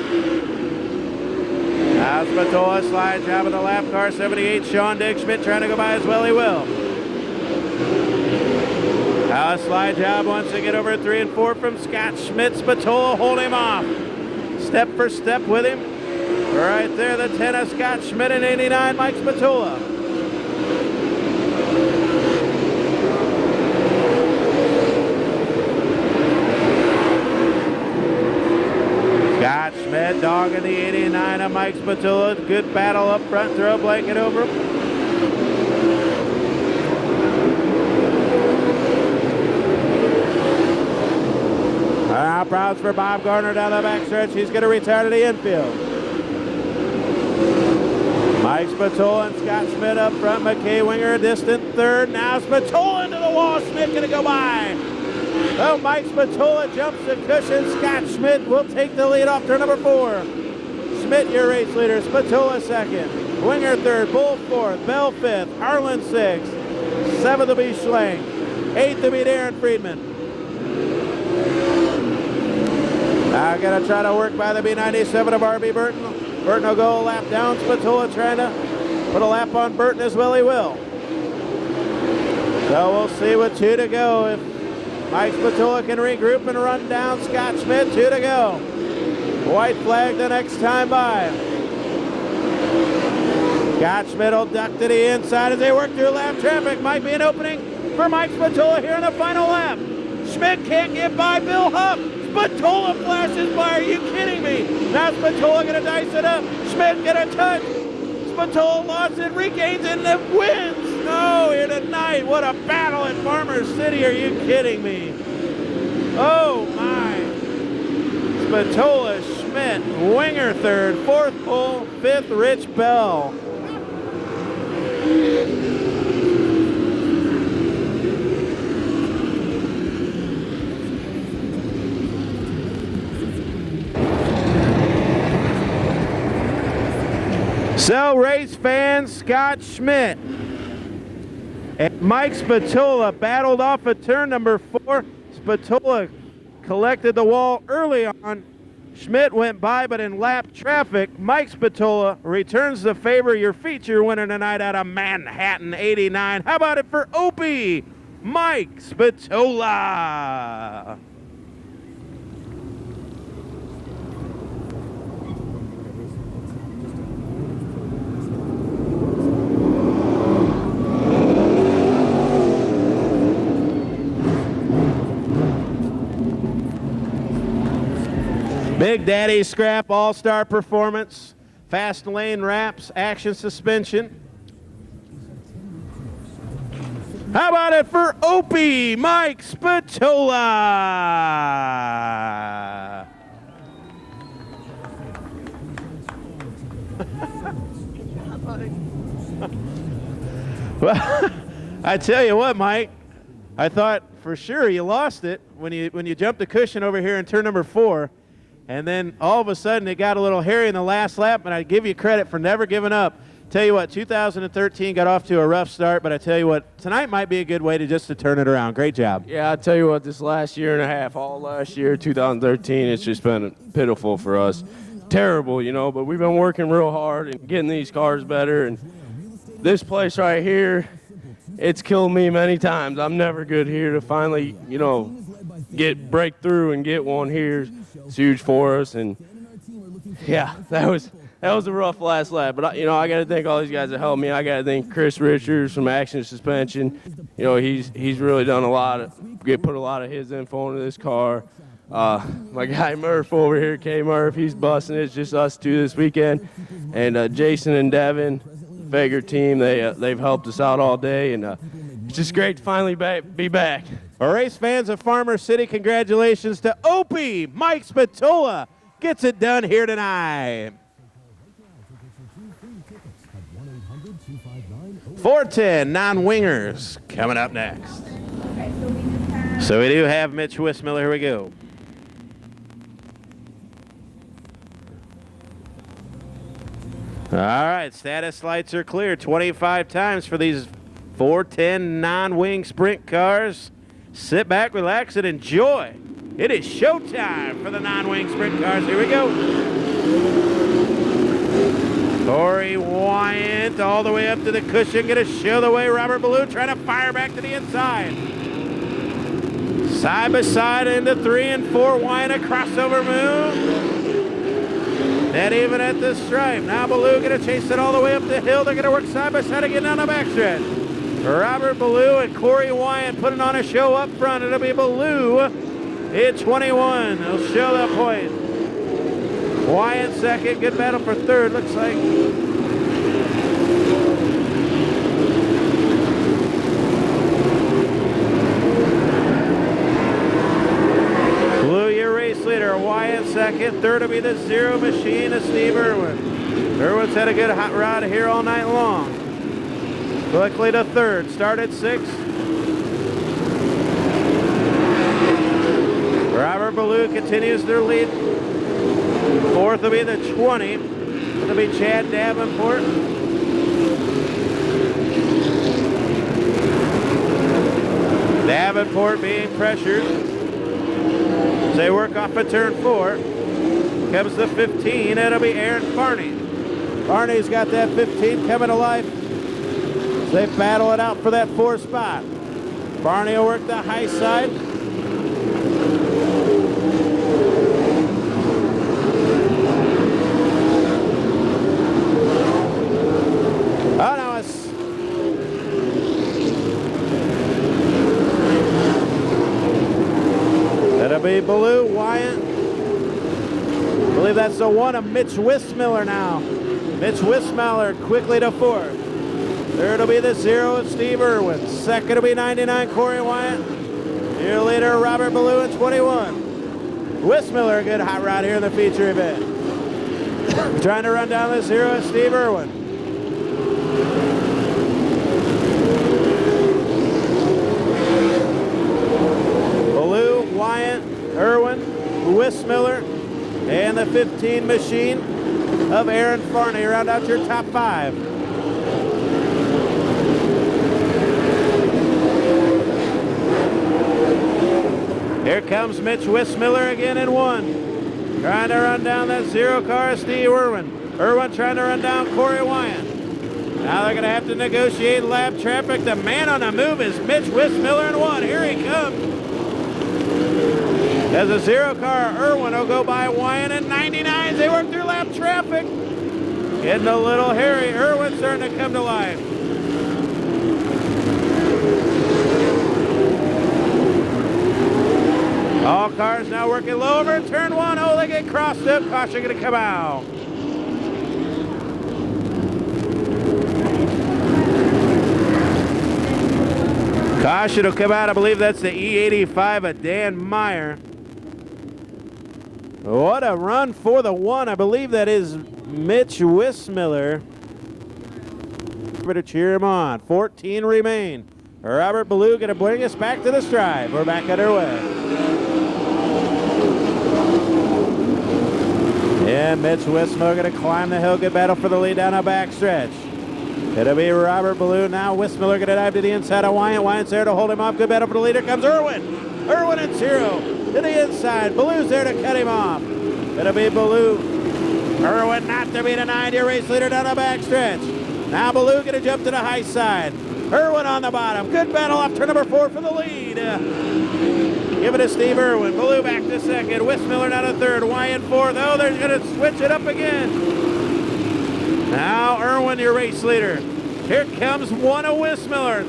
Now Spatola slide job of the lap car. 78 Sean Diggs. Schmidt trying to go by as well. He will. Now a slide job once they get over 3 and 4 from Scott Schmidt. Spatola hold him off. Step for step with him. Right there, the 10 of Scott Schmidt and 89 Mike Spatola. Scott Schmidt dogging the 89 of Mike Spatola. Good battle up front. Throw a blanket over him. Now problems for Bob Gardner down the backstretch. He's going to retire to the infield. Mike Spatola and Scott Schmidt up front. McKay Winger a distant third. Now Spatola into the wall. Schmidt going to go by. Oh, Mike Spatola jumps the cushion. Scott Schmidt will take the lead off turn number 4. Schmidt, your race leader. Spatola second. Winger third. Bull fourth. Bell fifth. Harlan sixth. 7th to be Schlenk. 8th to be Darren Friedman. Now going to try to work by the B97 of R.B. Burton. Burton will go a lap down. Spatola trying to put a lap on Burton as well. He will. So we'll see with 2 to go if Mike Spatola can regroup and run down Scott Schmidt. 2 to go. White flag the next time by. Scott Schmidt will duck to the inside as they work through lap traffic. Might be an opening for Mike Spatola here in the final lap. Schmidt can't get by Bill Huff. Spatola flashes by. Are you kidding me? Now Spatola gonna dice it up. Schmidt get a touch. Spatola lost it, regains it, and then wins. No, here tonight. What a battle at Farmers City. Are you kidding me? Oh my. Spatola, Schmidt, Winger third, fourth pole, fifth Rich Bell. So, race fans, Scott Schmidt and Mike Spatola battled off at turn number 4. Spatola collected the wall early on. Schmidt went by, but in lap traffic, Mike Spatola returns the favor. Your feature winner tonight out of Manhattan 89. How about it for Opie, Mike Spatola? Big Daddy Scrap All-Star Performance, Fast Lane Wraps, Action Suspension. How about it for Opie, Mike Spatola? Well, I tell you what, Mike, I thought for sure you lost it when you jumped the cushion over here in turn number 4. And then all of a sudden it got a little hairy in the last lap, and I give you credit for never giving up. Tell you what, 2013 got off to a rough start, but I tell you what, tonight might be a good way to turn it around. Great job. Yeah, I tell you what, this last year and a half, all last year, 2013, it's just been pitiful for us. Terrible, you know, but we've been working real hard and getting these cars better. And this place right here, it's killed me many times. I'm never good here. To finally, you know, break through and get one here, it's huge for us. And yeah, that was a rough last lap. But you know, I got to thank all these guys that helped me. I got to thank Chris Richards from Action Suspension. You know, he's really done a lot. Put a lot of his info into this car. My guy Murph over here, K Murph, he's busting it. It's just us two this weekend. And Jason and Devin, Fager team, they've helped us out all day. And it's just great to finally be back. Well, race fans of Farmer City, congratulations to Opie. Mike Spatola gets it done here tonight. 410 non-wingers coming up next. So we do have Mitch Wissmiller. Here we go. All right, status lights are clear. 25 times for these 410 non-wing sprint cars. Sit back, relax, and enjoy. It is showtime for the non-wing sprint cars. Here we go. Corey Wyant all the way up to the cushion. Going to show the way. Robert Ballou trying to fire back to the inside. Side by side into 3 and 4. Wyant a crossover move. Dead even at the stripe. Now Ballou going to chase it all the way up the hill. They're going to work side by side again down the backstretch. Robert Ballou and Corey Wyant putting on a show up front. It'll be Ballou at 21. He'll show that point. Wyant second. Good battle for third, looks like. Ballou, your race leader. Wyant second. Third will be the Zero Machine of Steve Irwin. Irwin's had a good hot rod here all night long. Quickly to third, start at 6. Robert Ballou continues their lead. Fourth will be the 20. It'll be Chad Davenport. Davenport being pressured. As they work off of turn 4. Comes the 15, it'll be Aaron Barney. Barney's got that 15 coming to life. They battle it out for that 4th spot. Barney will work the high side. that's the 1 of Mitch Wismiller now. Mitch Wismiller quickly to 4th. Third will be the 0 of Steve Irwin. Second will be 99 Corey Wyatt. Your leader Robert Ballou in 21. Wismiller, a good hot rod here in the feature event. Trying to run down the 0 of Steve Irwin. Ballou, Wyatt, Irwin, Wismiller, and the 15 machine of Aaron Farney. Round out your top 5. Here comes Mitch Wismiller again in 1. Trying to run down that 0 car of Steve Irwin. Irwin trying to run down Corey Wyatt. Now they're going to have to negotiate lap traffic. The man on the move is Mitch Wismiller in 1. Here he comes. As a 0 car, Irwin will go by Wyatt in 99. They work through lap traffic. Getting a little hairy. Irwin starting to come to life. All cars now working low over turn 1. Oh, they get crossed up. Caution going to come out. Caution will come out. I believe that's the E85 of Dan Meyer. What a run for the 1. I believe that is Mitch Wismiller. Better cheer him on. 14 remain. Robert Ballou going to bring us back to the stripe. We're back underway. Yeah, Mitch Wismiller going to climb the hill. Good battle for the lead down a backstretch. It'll be Robert Ballou now. Wismiller going to dive to the inside of Wyatt. Wyatt's there to hold him off. Good battle for the leader. Comes Irwin. Irwin at 0 to the inside. Ballou's there to cut him off. It'll be Ballou. Irwin not to be denied. Your race leader down the backstretch. Now Ballou going to jump to the high side. Irwin on the bottom. Good battle off turn number 4 for the lead. Give it to Steve Irwin. Ballou back to 2nd. Wismiller down to 3rd. Wyatt 4th. Oh, they're going to switch it up again. Now Irwin, your race leader. Here comes 1 of Wismiller.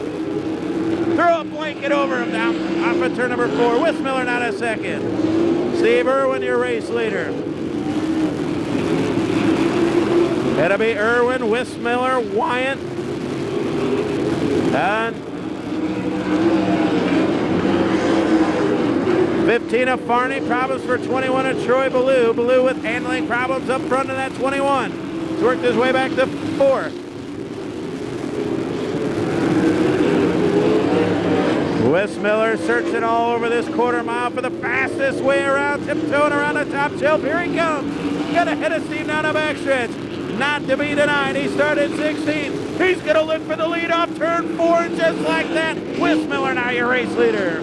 Throw a blanket over him down off of turn number 4. Wismiller now to 2nd. Steve Irwin, your race leader. It'll be Irwin, Wismiller, Wyatt. And 15 of Farney. Problems for 21 of Troy Ballou. Ballou with handling problems up front of that 21. He's worked his way back to 4th. Wismiller searching all over this quarter mile for the fastest way around, tiptoeing around the top shelf. Here he comes. Got ahead of Steve down the backstretch. Not to be denied. He started 16th. He's going to look for the lead off turn 4, and just like that, Wismiller now your race leader.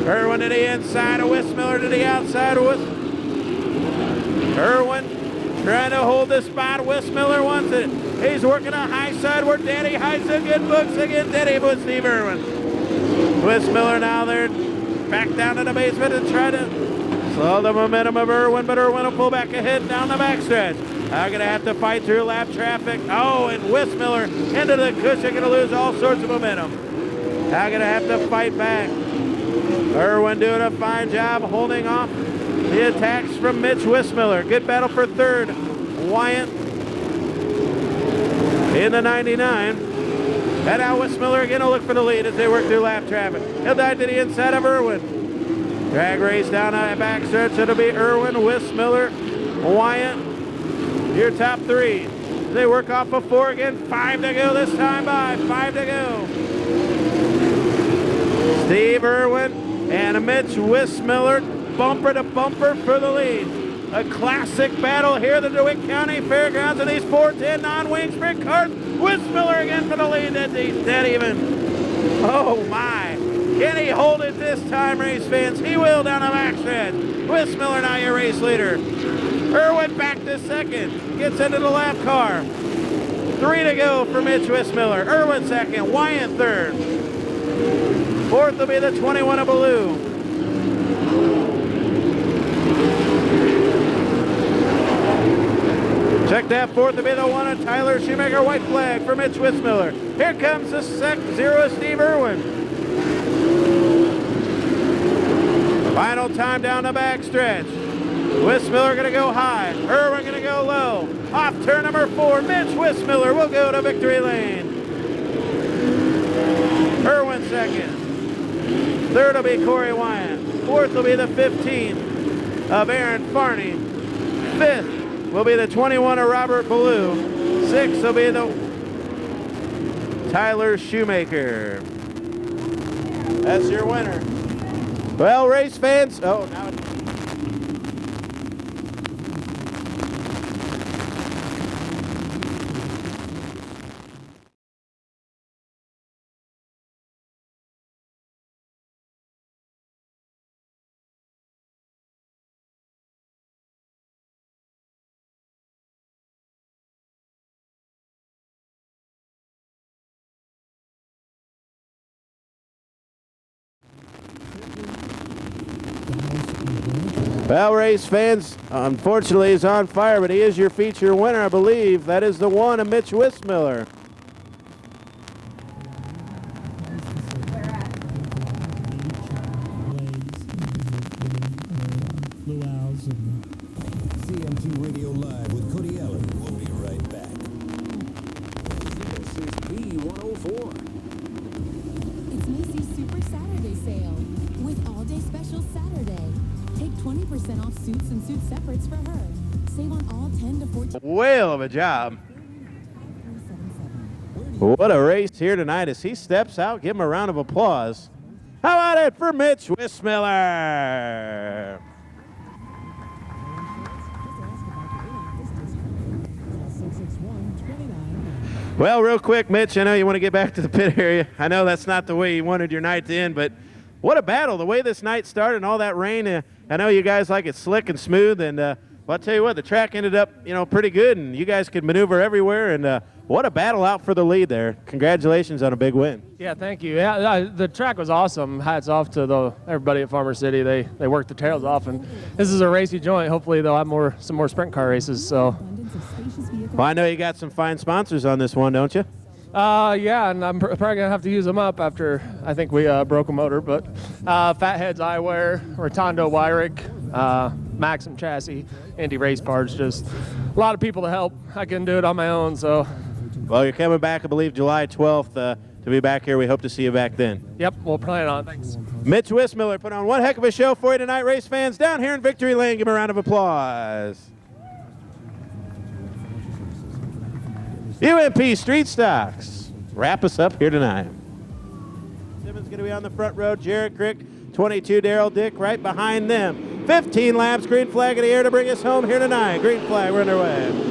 Irwin to the inside of Wismiller to the outside of Irwin trying to hold the spot. Wismiller wants it. He's working a high side where Daddy hides the good books against Daddy with Steve Irwin. Wismiller now there back down to the basement and try to slow the momentum of Irwin, but Irwin will pull back ahead down the backstretch. Now going to have to fight through lap traffic. Oh, and Wismiller into the cushion, going to lose all sorts of momentum. Now going to have to fight back. Irwin doing a fine job holding off the attacks from Mitch Wismiller. Good battle for 3rd. Wyatt in the 99. And now Wismiller again will look for the lead as they work through lap traffic. He'll dive to the inside of Irwin. Drag race down a backstretch. It'll be Irwin, Wismiller, Wyatt. Your top 3. They work off of 4 again. 5 to go this time by. 5 to go. Steve Irwin and Mitch Wismiller bumper to bumper for the lead. A classic battle here at the DeWitt County Fairgrounds in these 410 non-wing sprint cars. Wismiller again for the lead. That's dead even. Oh my. Can he hold it this time, race fans? He will down the backstretch. Wismiller now your race leader. Irwin back to 2nd. Gets into the lap car. 3 to go for Mitch Wismiller. Irwin 2nd. Wyatt 3rd. 4th will be the 21 of Ballou. Check that 4th to be the 1 of Tyler Shoemaker. White flag for Mitch Wismiller. Here comes the 0 of Steve Irwin. Final time down the backstretch. Wissmiller going to go high. Irwin going to go low. Off turn number 4, Mitch Wissmiller will go to victory lane. Irwin second. Third will be Corey Wyatt. Fourth will be the 15 of Aaron Farney. Fifth will be the 21 of Robert Ballou. Sixth will be the Tyler Shoemaker. That's your winner. Well, race fans. Oh, now it's well, race fans, unfortunately, he's on fire, but he is your feature winner, I believe. That is the one of Mitch Wissmiller. CM2 Radio Live with Cody Allen. We'll be right back. This is B104. It's Macy's Super Saturday sale with all-day special Saturday. Take 20% off suits and suit separates for her. Save on all 10 to 14. Whale of a job. What a race here tonight as he steps out. Give him a round of applause. How about it for Mitch Wissmiller? Well, real quick, Mitch, I know you want to get back to the pit area. I know that's not the way you wanted your night to end, but what a battle. The way this night started and all that rain, I know you guys like it slick and smooth, and well, I'll tell you what, the track ended up, pretty good, and you guys could maneuver everywhere, and what a battle out for the lead there. Congratulations on a big win. Yeah, thank you. Yeah, the track was awesome. Hats off to everybody at Farmer City. They worked their tails off, and this is a racy joint. Hopefully they'll have some more sprint car races. So. Well, I know you got some fine sponsors on this one, don't you? Yeah, and I'm probably going to have to use them up after I think we broke a motor. But Fatheads Eyewear, Rotondo Wyrick, Maxim Chassis, Indy Race Parts, just a lot of people to help. I couldn't do it on my own, so. Well, you're coming back, I believe, July 12th to be back here. We hope to see you back then. Yep, we'll plan on it. Thanks. Mitch Wissmiller put on one heck of a show for you tonight, race fans. Down here in Victory Lane, give him a round of applause. UMP Street Stocks wrap us up here tonight. Simmons going to be on the front row. Jared Crick, 22, Daryl Dick right behind them. 15 laps, green flag in the air to bring us home here tonight. Green flag, we're underway.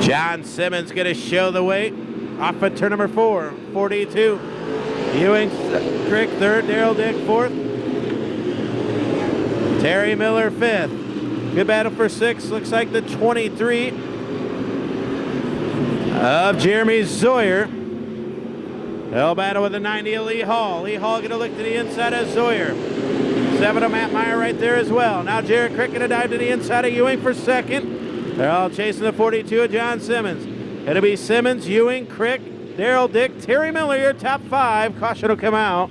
John Simmons going to show the weight. Off at turn number 4, 42. Ewing, Crick, third. Daryl Dick, fourth. Terry Miller, fifth. Good battle for 6. Looks like the 23 of Jeremy Zoyer. They'll battle with the 90 of Lee Hall. Lee Hall going to look to the inside of Zoyer. 7 of Matt Meyer right there as well. Now Jared Crick going to dive to the inside of Ewing for second. They're all chasing the 42 of John Simmons. It'll be Simmons, Ewing, Crick, Daryl Dick, Terry Miller, your top 5. Caution will come out.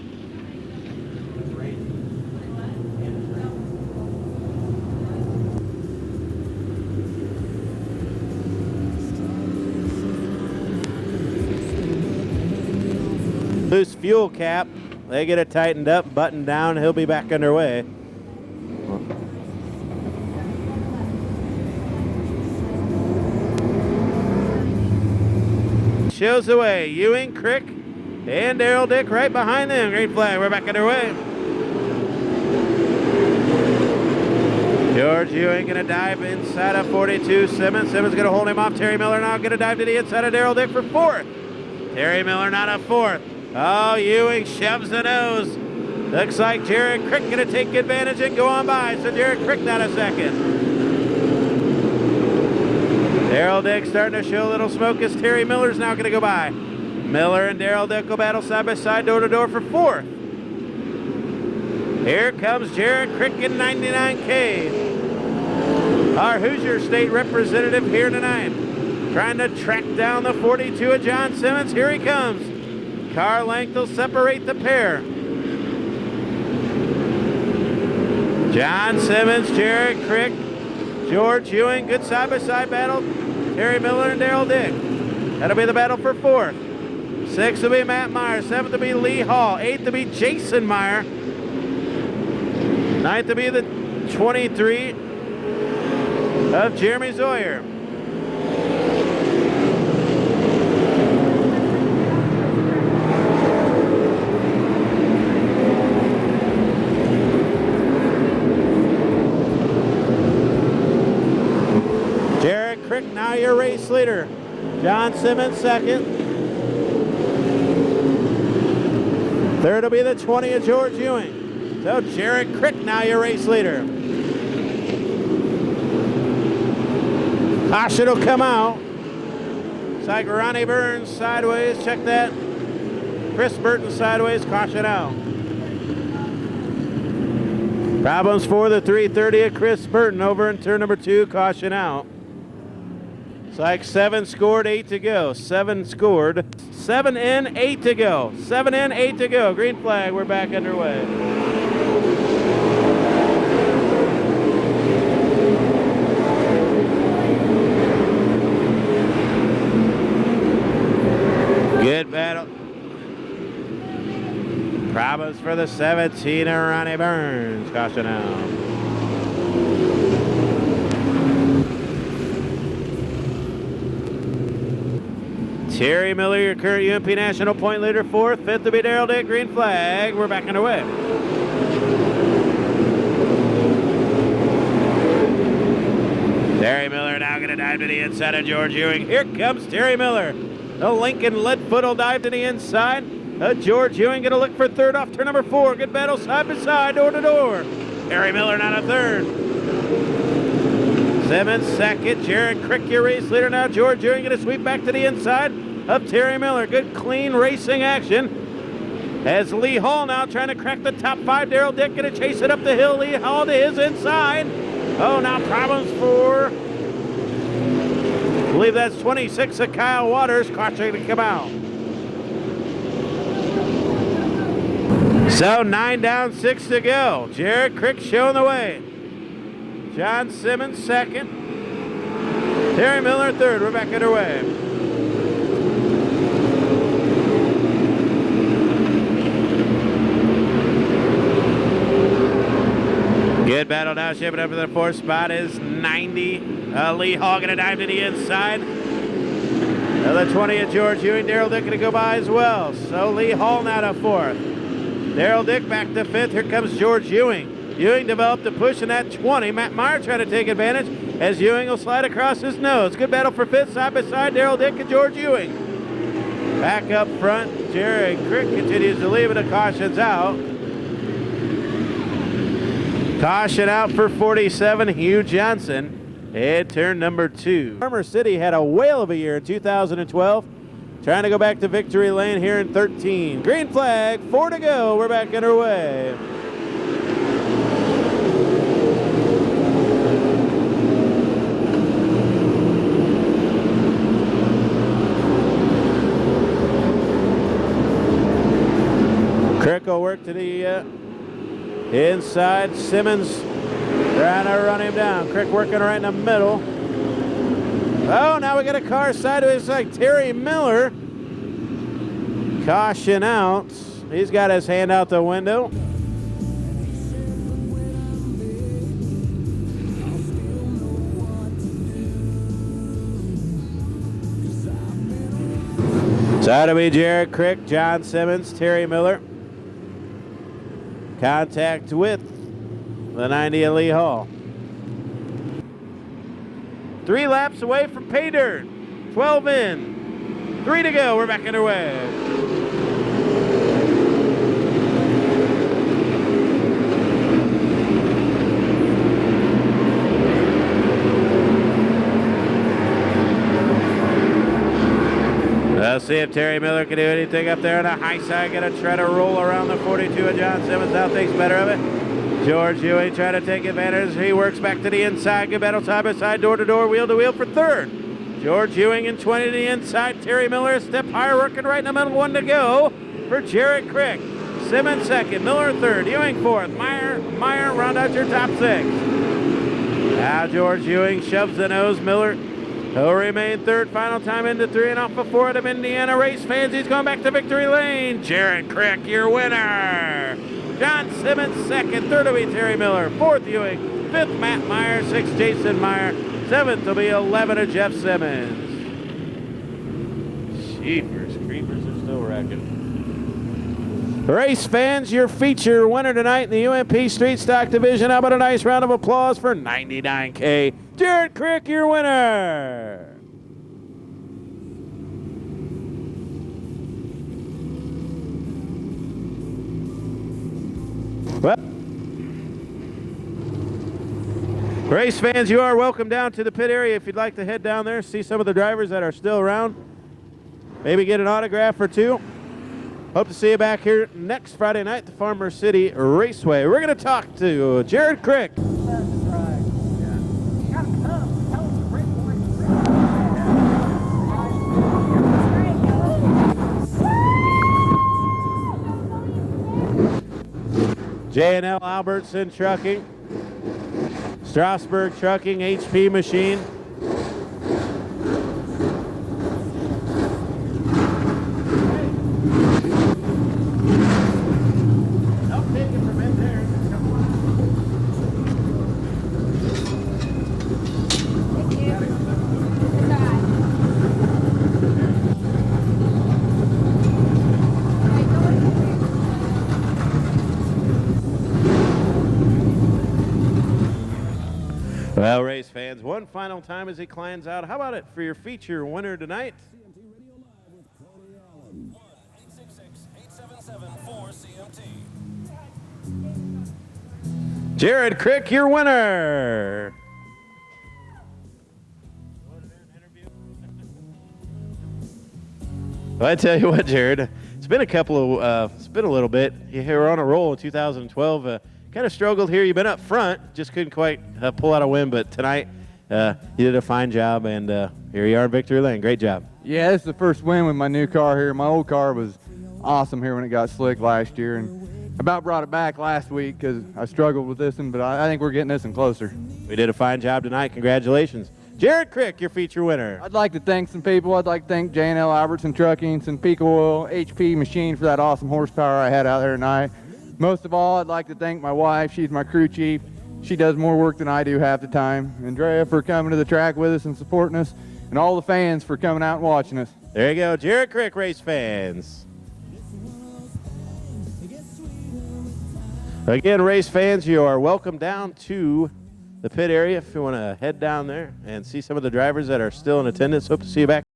Loose fuel cap. They get it tightened up, buttoned down. He'll be back underway. Shows the way. Ewing, Crick, and Daryl Dick right behind them. Green flag. We're back underway. George Ewing going to dive inside of 42. Simmons going to hold him off. Terry Miller now going to dive to the inside of Daryl Dick for 4th. Terry Miller not a 4th. Oh, Ewing shoves the nose. Looks like Jared Crick going to take advantage and go on by. So Jared Crick not a 2nd. Daryl Dick starting to show a little smoke as Terry Miller's now going to go by. Miller and Daryl Dick will battle side by side, door to door for 4th. Here comes Jared Crick in 99K. Our Hoosier State representative here tonight. trying to track down the 42 of John Simmons. Here he comes. Car length will separate the pair. John Simmons, Jared Crick, George Ewing, good side-by-side battle. Terry Miller and Daryl Dick. That'll be the battle for fourth. Sixth will be Matt Meyer. Seventh will be Lee Hall. Eighth will be Jason Meyer. Ninth will be the 23 of Jeremy Zoyer. Jared Crick, now your race leader. John Simmons second. Third will be the 20 of George Ewing. So Jared Crick, now your race leader. Caution will come out. It's like Ronnie Burns sideways. Check that. Chris Burton sideways. Caution out. Problems for the 330 of Chris Burton over in turn number 2. Caution out. It's like 7 scored, 8 to go. 7 scored. 7 in, 8 to go. 7 in, 8 to go. Green flag. We're back underway. Good battle. Problems for the 17 of Ronnie Burns. Caution out. Terry Miller, your current UMP National Point leader, fourth. Fifth will be Daryl Dick. Green flag. We're back underway. Terry Miller now going to dive to the inside of George Ewing. Here comes Terry Miller. The Lincoln Leadfoot will dive to the inside. George Ewing going to look for third off turn number 4. Good battle side by side, door to door. Terry Miller now to third. Simmons second. Jared Crick, your race leader now. George Ewing going to sweep back to the inside of Terry Miller. Good clean racing action. As Lee Hall now trying to crack the top 5. Daryl Dick going to chase it up the hill. Lee Hall to his inside. Oh, now problems for, I believe that's 26 of Kyle Waters. Caution to come out. So 9 down, 6 to go. Jared Crick showing the way. John Simmons second. Terry Miller third. We're back underway. Good battle now, shaping up for the 4th spot is 90. Lee Hall going to dive to the inside. Another 20 of George Ewing. Daryl Dick going to go by as well. So Lee Hall now to 4th. Daryl Dick back to 5th. Here comes George Ewing. Ewing developed a push in that 20. Matt Meyer trying to take advantage as Ewing will slide across his nose. Good battle for 5th, side by side. Daryl Dick and George Ewing. Back up front, Jared Crick continues to leave it. A caution's out. Caution out for 47, Hugh Johnson, in turn number 2. Farmer City had a whale of a year in 2012. Trying to go back to victory lane here in 13. Green flag, 4 to go. We're back underway. Crick will work to the inside. Simmons trying to run him down. Crick working right in the middle. Oh, now we got a car sideways like Terry Miller. Caution out. He's got his hand out the window. So that'll be Jared Crick, John Simmons, Terry Miller. Contact with the 90 of Lee Hall. 3 laps away from pay dirt. 12 in. 3 to go. We're back underway. Let's see if Terry Miller can do anything up there on the high side. Gonna try to roll around the 42 of John Simmons. Now thinks better of it. George Ewing trying to take advantage. He works back to the inside. Good battle side by side, door to door, wheel to wheel for third. George Ewing in 20 to the inside. Terry Miller a step higher, working right in the middle. 1 to go for Jared Crick. Simmons second, Miller third, Ewing fourth. Meyer, round out your top 6. Now George Ewing shoves the nose. Miller will remain third. Final time into 3 and off of 4 of Indiana race fans. He's going back to victory lane. Jared Crick, your winner. John Simmons second. Third will be Terry Miller. Fourth Ewing. Fifth Matt Meyer. Sixth Jason Meyer. Seventh will be 11 of Jeff Simmons. Jeepers creepers are still wrecking. Race fans, your feature winner tonight in the UMP Street Stock Division. How about a nice round of applause for 99K? Jared Crick, your winner. Well, race fans, you are welcome down to the pit area if you'd like to head down there, see some of the drivers that are still around, maybe get an autograph or two. Hope to see you back here next Friday night at the Farmer City Raceway. We're going to talk to Jared Crick. J&L Albertson Trucking, Strasburg Trucking, HP Machine. Well, race fans, one final time as he climbs out. How about it for your feature winner tonight? 1-866-877-4CMT. Jared Crick, your winner. Well, I tell you what, Jared, it's been it's been a little bit. You were on a roll in 2012. Kind of struggled here. You've been up front, just couldn't quite pull out a win, but tonight you did a fine job, and here you are in victory lane. Great job. Yeah, this is the first win with my new car here. My old car was awesome here when it got slick last year, and about brought it back last week because I struggled with this one, but I think we're getting this one closer. We did a fine job tonight. Congratulations. Jared Crick, your feature winner. I'd like to thank some people. I'd like to thank J&L Albertson Trucking, Pico Oil, HP Machine for that awesome horsepower I had out there tonight. Most of all, I'd like to thank my wife. She's my crew chief. She does more work than I do half the time. Andrea for coming to the track with us and supporting us, and all the fans for coming out and watching us. There you go, Jared Crick, race fans. Again, race fans, you are welcome down to the pit area if you want to head down there and see some of the drivers that are still in attendance. Hope to see you back.